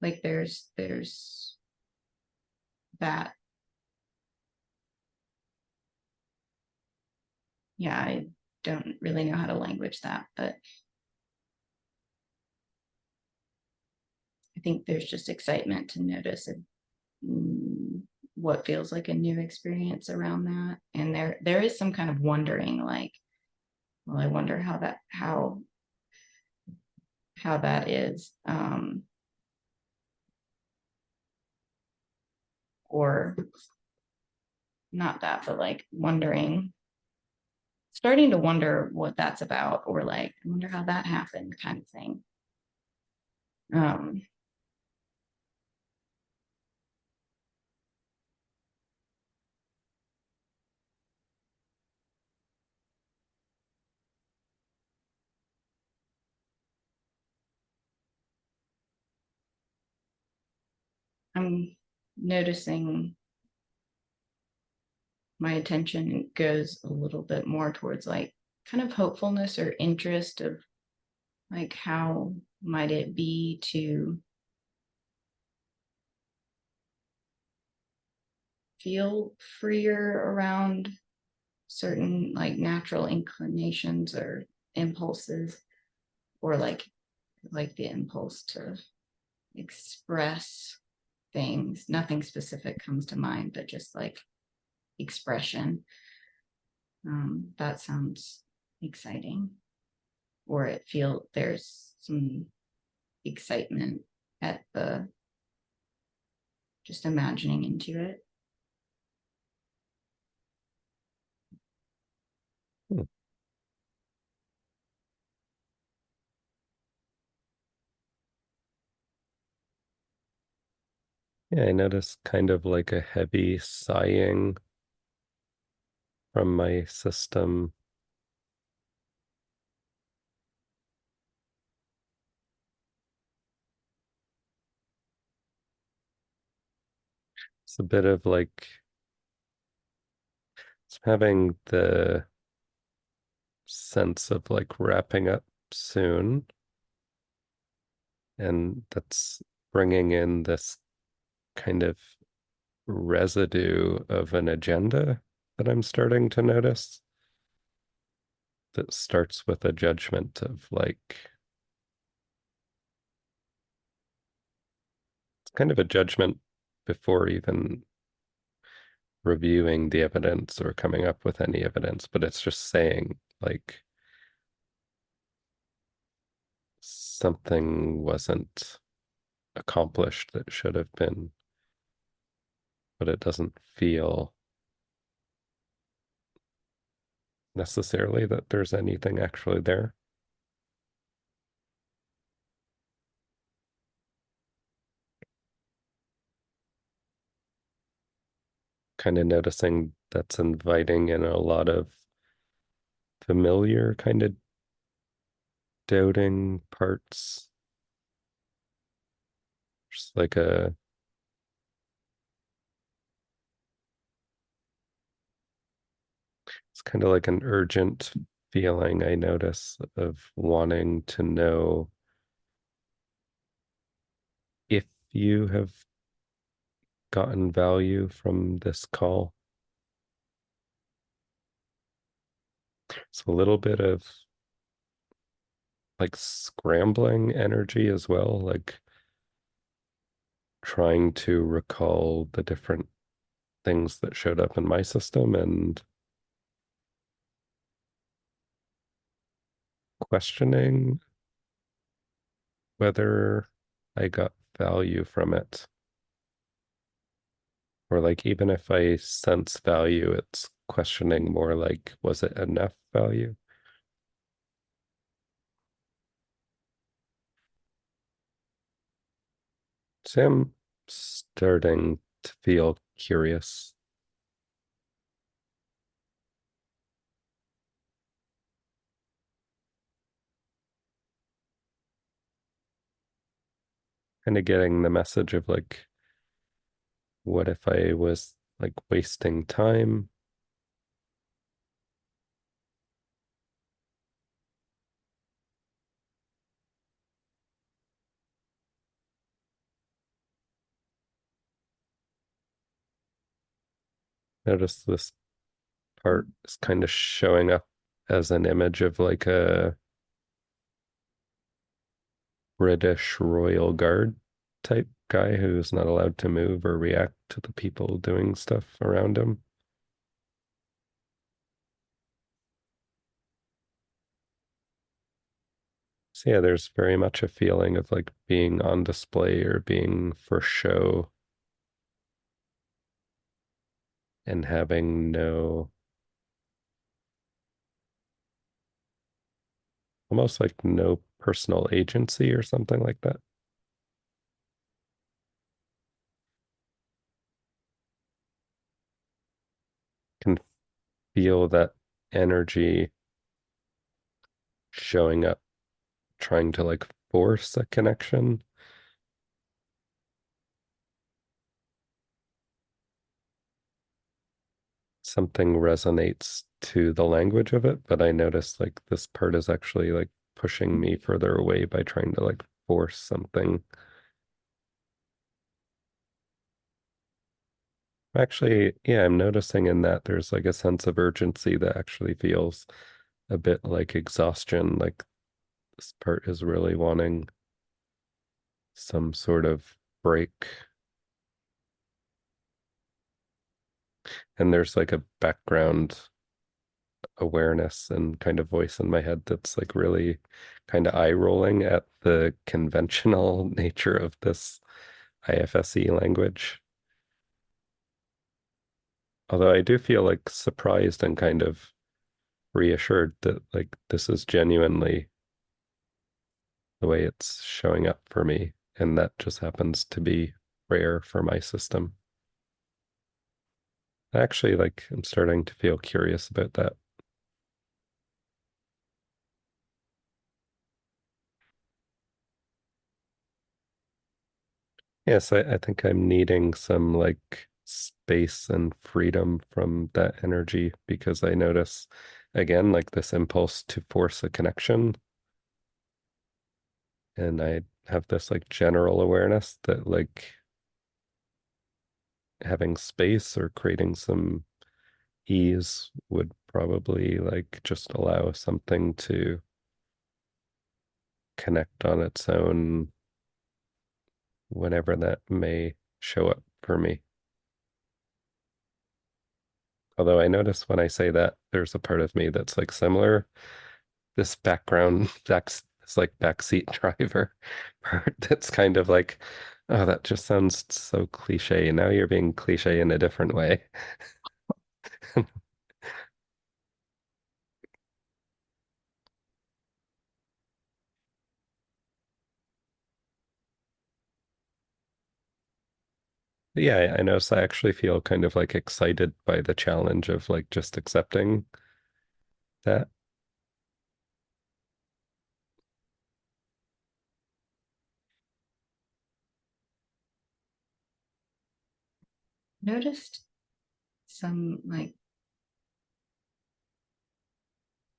like there's that, yeah, I don't really know how to language that, but I think there's just excitement to notice what feels like a new experience around that. And there is some kind of wondering, like, well, I wonder how that is, or not that, but like wondering, starting to wonder what that's about, or like I wonder how that happened, kind of thing. um I'm noticing my attention goes a little bit more towards like kind of hopefulness or interest of like how might it be to feel freer around certain like natural inclinations or impulses, or like the impulse to express things. Nothing specific comes to mind, but just like expression. That sounds exciting, or it feel there's some excitement at the just imagining into it. Hmm. Yeah, I noticed kind of like a heavy sighing from my system. It's a bit of like it's having the sense of like wrapping up soon, and that's bringing in this kind of residue of an agenda that I'm starting to notice that starts with a judgment of like it's kind of a judgment before even reviewing the evidence or coming up with any evidence, but it's just saying like something wasn't accomplished that should have been, but it doesn't feel necessarily that there's anything actually there. Kind of noticing that's inviting in a lot of familiar kind of doubting parts. Just like it's kind of like an urgent feeling I notice of wanting to know if you have gotten value from this call. It's a little bit of like scrambling energy as well, like trying to recall the different things that showed up in my system and questioning whether I got value from it. Or like even if I sense value, it's questioning more like, was it enough value? So I'm starting to feel curious, kind of getting the message of like, what if I was like wasting time? Notice this part is kind of showing up as an image of like a British royal guard type guy who's not allowed to move or react to the people doing stuff around him. So yeah, there's very much a feeling of like being on display or being for show and having no, almost like no personal agency or something like that. Can feel that energy showing up, trying to like force a connection. Something resonates to the language of it, but I notice like this part is actually like pushing me further away by trying to like force something. Actually, yeah, I'm noticing in that there's like a sense of urgency that actually feels a bit like exhaustion. Like this part is really wanting some sort of break. And there's like a background awareness and kind of voice in my head that's like really kind of eye rolling at the conventional nature of this IFSE language. Although I do feel like surprised and kind of reassured that like this is genuinely the way it's showing up for me. And that just happens to be rare for my system. Actually, like I'm starting to feel curious about that. Yes, I think I'm needing some like space and freedom from that energy because I notice again like this impulse to force a connection. And I have this like general awareness that like having space or creating some ease would probably like just allow something to connect on its own whenever that may show up for me. Although I notice when I say that, there's a part of me that's like similar. This background, this like backseat driver part that's kind of like, oh, that just sounds so cliche. Now you're being cliche in a different way. Yeah, I notice I actually feel kind of like excited by the challenge of like just accepting that. Noticed some like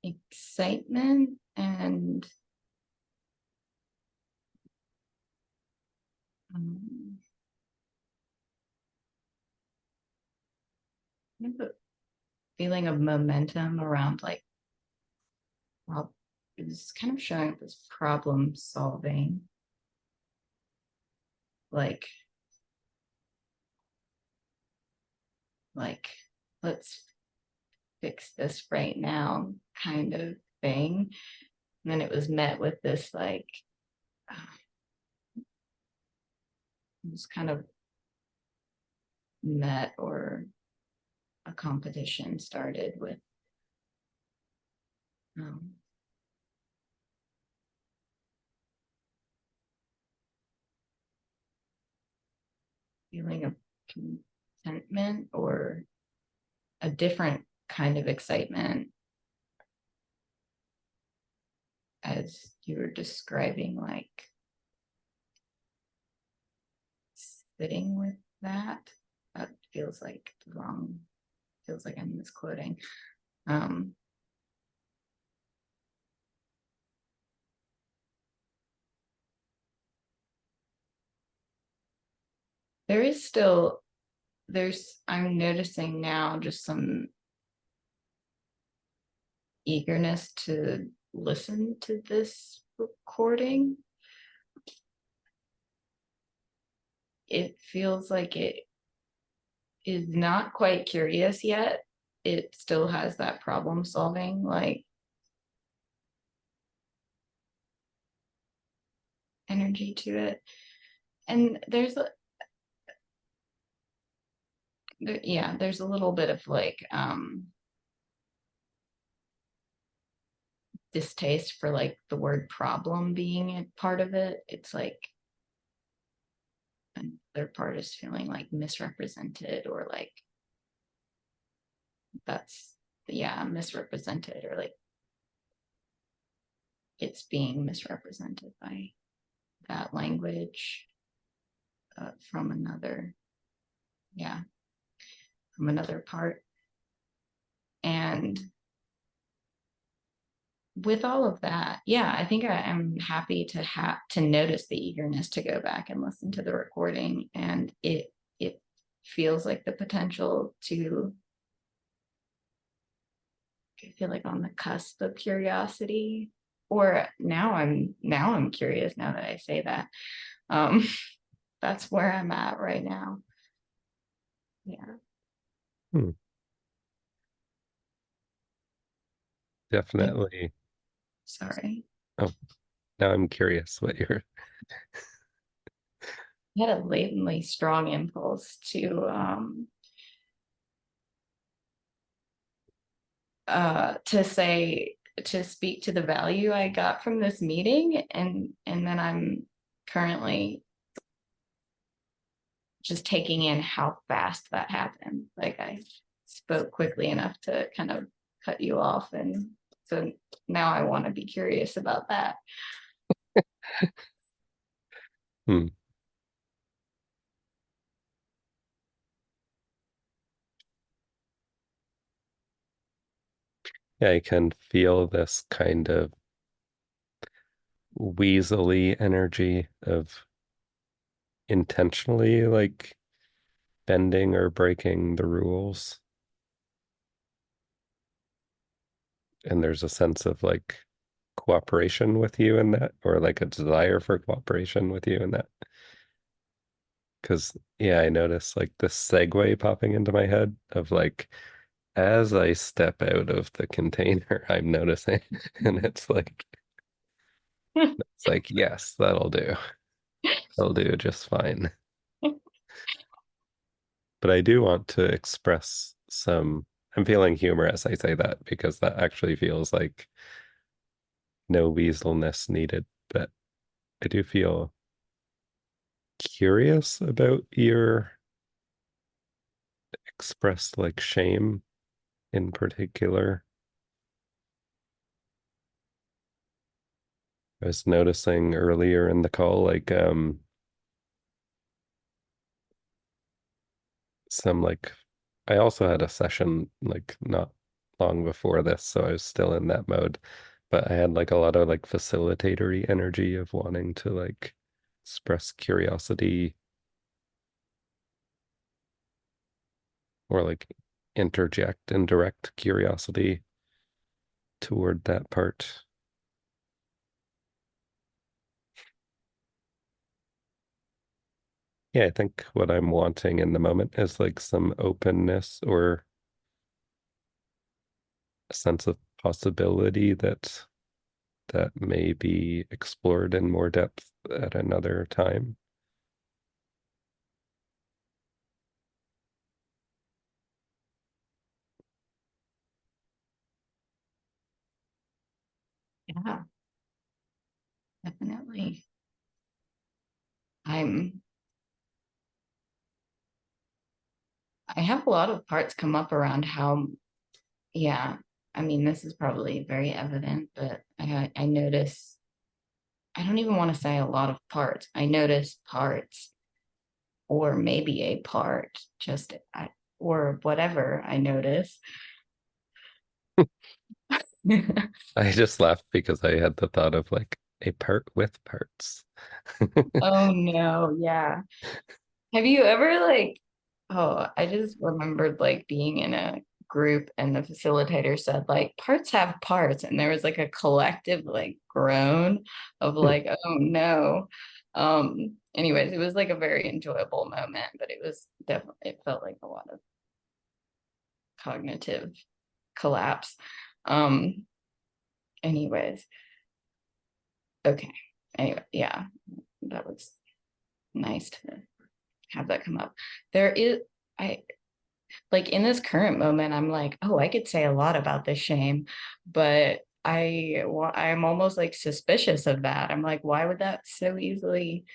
excitement and um, kind of a feeling of momentum around like, well, it was kind of showing up as problem solving, like like let's fix this right now kind of thing. And then it was met with this like uh, it was kind of met or a competition started with um, feeling of contentment or a different kind of excitement as you were describing, like sitting with that. That feels like wrong, feels like I'm misquoting. Um, there is still, I'm noticing now just some eagerness to listen to this recording. It feels like it is not quite curious yet. It still has that problem solving like energy to it. And there's a little bit of like distaste for like the word problem being a part of it. It's like another part is feeling like misrepresented or like that's yeah, misrepresented or like it's being misrepresented by that language from another, yeah, from another part. And with all of that, yeah, I think I am happy to have to notice the eagerness to go back and listen to the recording, and it feels like the potential to I feel like on the cusp of curiosity. Or now I'm curious now that I say that. Um, that's where I'm at right now. Yeah. Hmm, I, definitely. sorry. Oh, now I'm curious what you're. I had a latently strong impulse to say to speak to the value I got from this meeting, and then I'm currently just taking in how fast that happened. Like I spoke quickly enough to kind of cut you off, and so now I want to be curious about that. Hmm. Yeah, I can feel this kind of weaselly energy of intentionally like bending or breaking the rules. And there's a sense of like cooperation with you in that, or like a desire for cooperation with you in that. Because, yeah, I noticed like this segue popping into my head of like as I step out of the container, I'm noticing, and it's like, yes, that'll do. That'll do just fine. But I do want to express I'm feeling humor as I say that because that actually feels like no weaselness needed. But I do feel curious about your expressed like shame in particular. I was noticing earlier in the call, like some like I also had a session like not long before this, so I was still in that mode. But I had like a lot of like facilitatory energy of wanting to like express curiosity or like interject and direct curiosity toward that part. Yeah, I think what I'm wanting in the moment is like some openness or a sense of possibility that may be explored in more depth at another time. Yeah, definitely. I'm I have a lot of parts come up around how, yeah, I mean, this is probably very evident, but I notice, I don't even want to say a lot of parts. I notice parts, or maybe a part, or whatever I notice. I just laughed because I had the thought of like a part with parts. Oh no, yeah. Have you ever like, oh, I just remembered like being in a group and the facilitator said like parts have parts and there was like a collective like groan of like, oh no. Anyways, it was like a very enjoyable moment, but it was definitely it felt like a lot of cognitive collapse. Um, anyways, okay. Anyway, yeah, that was nice to have that come up. There is I like in this current moment, I'm like, oh, I could say a lot about this shame, but I'm almost like suspicious of that. I'm like, why would that so easily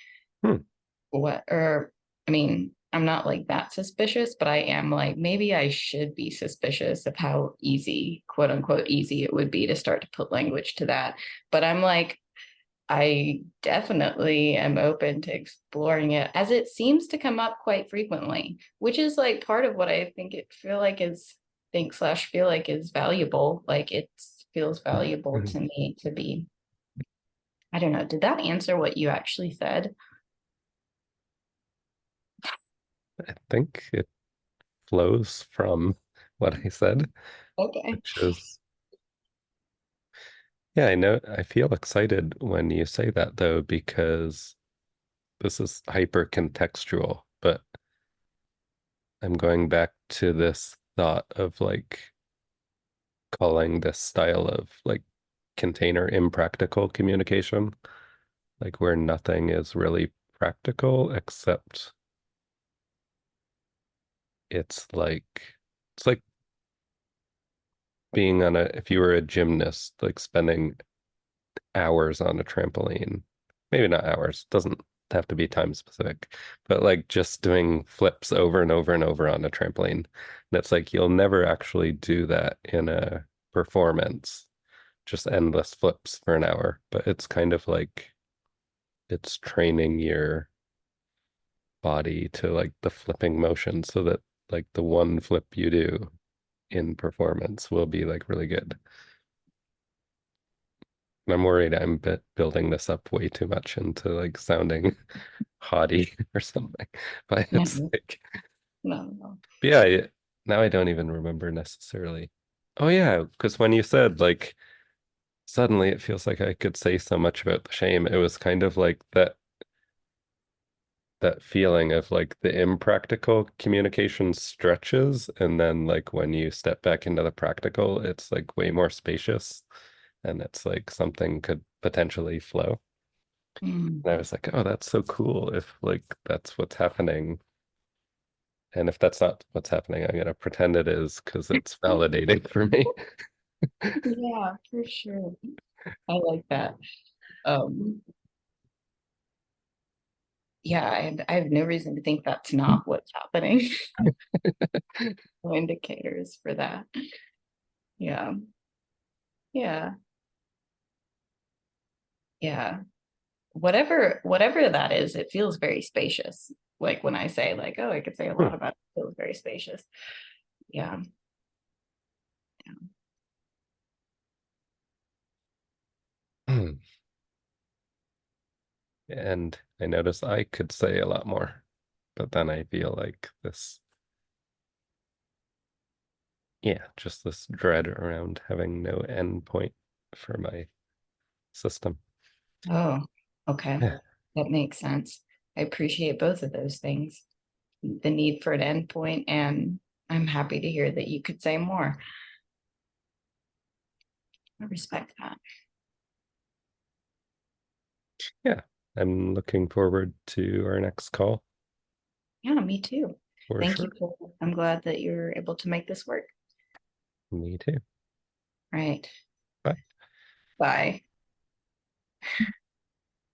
Hmm. what or I mean, I'm not like that suspicious, but I am like maybe I should be suspicious of how easy, quote unquote, easy it would be to start to put language to that. But I'm like, I definitely am open to exploring it as it seems to come up quite frequently, which is like part of what I think it feel like is think slash feel like is valuable. Like it feels valuable to me to be, I don't know, did that answer what you actually said? I think it flows from what I said, Okay. which is, yeah, I know I feel excited when you say that though, because this is hyper contextual, but I'm going back to this thought of like calling this style of like container impractical communication, like where nothing is really practical except it's like it's like being on a if you were a gymnast, like spending hours on a trampoline. Maybe not hours, doesn't have to be time specific, but like just doing flips over and over and over on a trampoline. That's like you'll never actually do that in a performance, just endless flips for an hour. But it's kind of like it's training your body to like the flipping motion so that like the one flip you do in performance will be like really good. I'm worried I'm building this up way too much into like sounding haughty or something. But it's No, like, no, no. but yeah, now I don't even remember necessarily. Oh yeah, because when you said like suddenly it feels like I could say so much about the shame, it was kind of like that that feeling of like the impractical communication stretches, and then like when you step back into the practical, it's like way more spacious, and it's like something could potentially flow. Mm. And I was like, oh, that's so cool if like that's what's happening. And if that's not what's happening, I'm gonna pretend it is because it's validating for me. Yeah, for sure. I like that. Um, yeah, I have no reason to think that's not what's happening. No indicators for that. Yeah, yeah, yeah. Whatever that is, it feels very spacious. Like when I say like, oh, I could say a lot about it, it feels very spacious. Yeah. And I notice I could say a lot more, but then I feel like this, yeah, just this dread around having no end point for my system. Oh, okay. Yeah. That makes sense. I appreciate both of those things. The need for an endpoint, and I'm happy to hear that you could say more. I respect that. Yeah. I'm looking forward to our next call Yeah, me too. for Thank you sure. for, I'm glad that you're able to make this work. Me too. Right. Bye. Bye.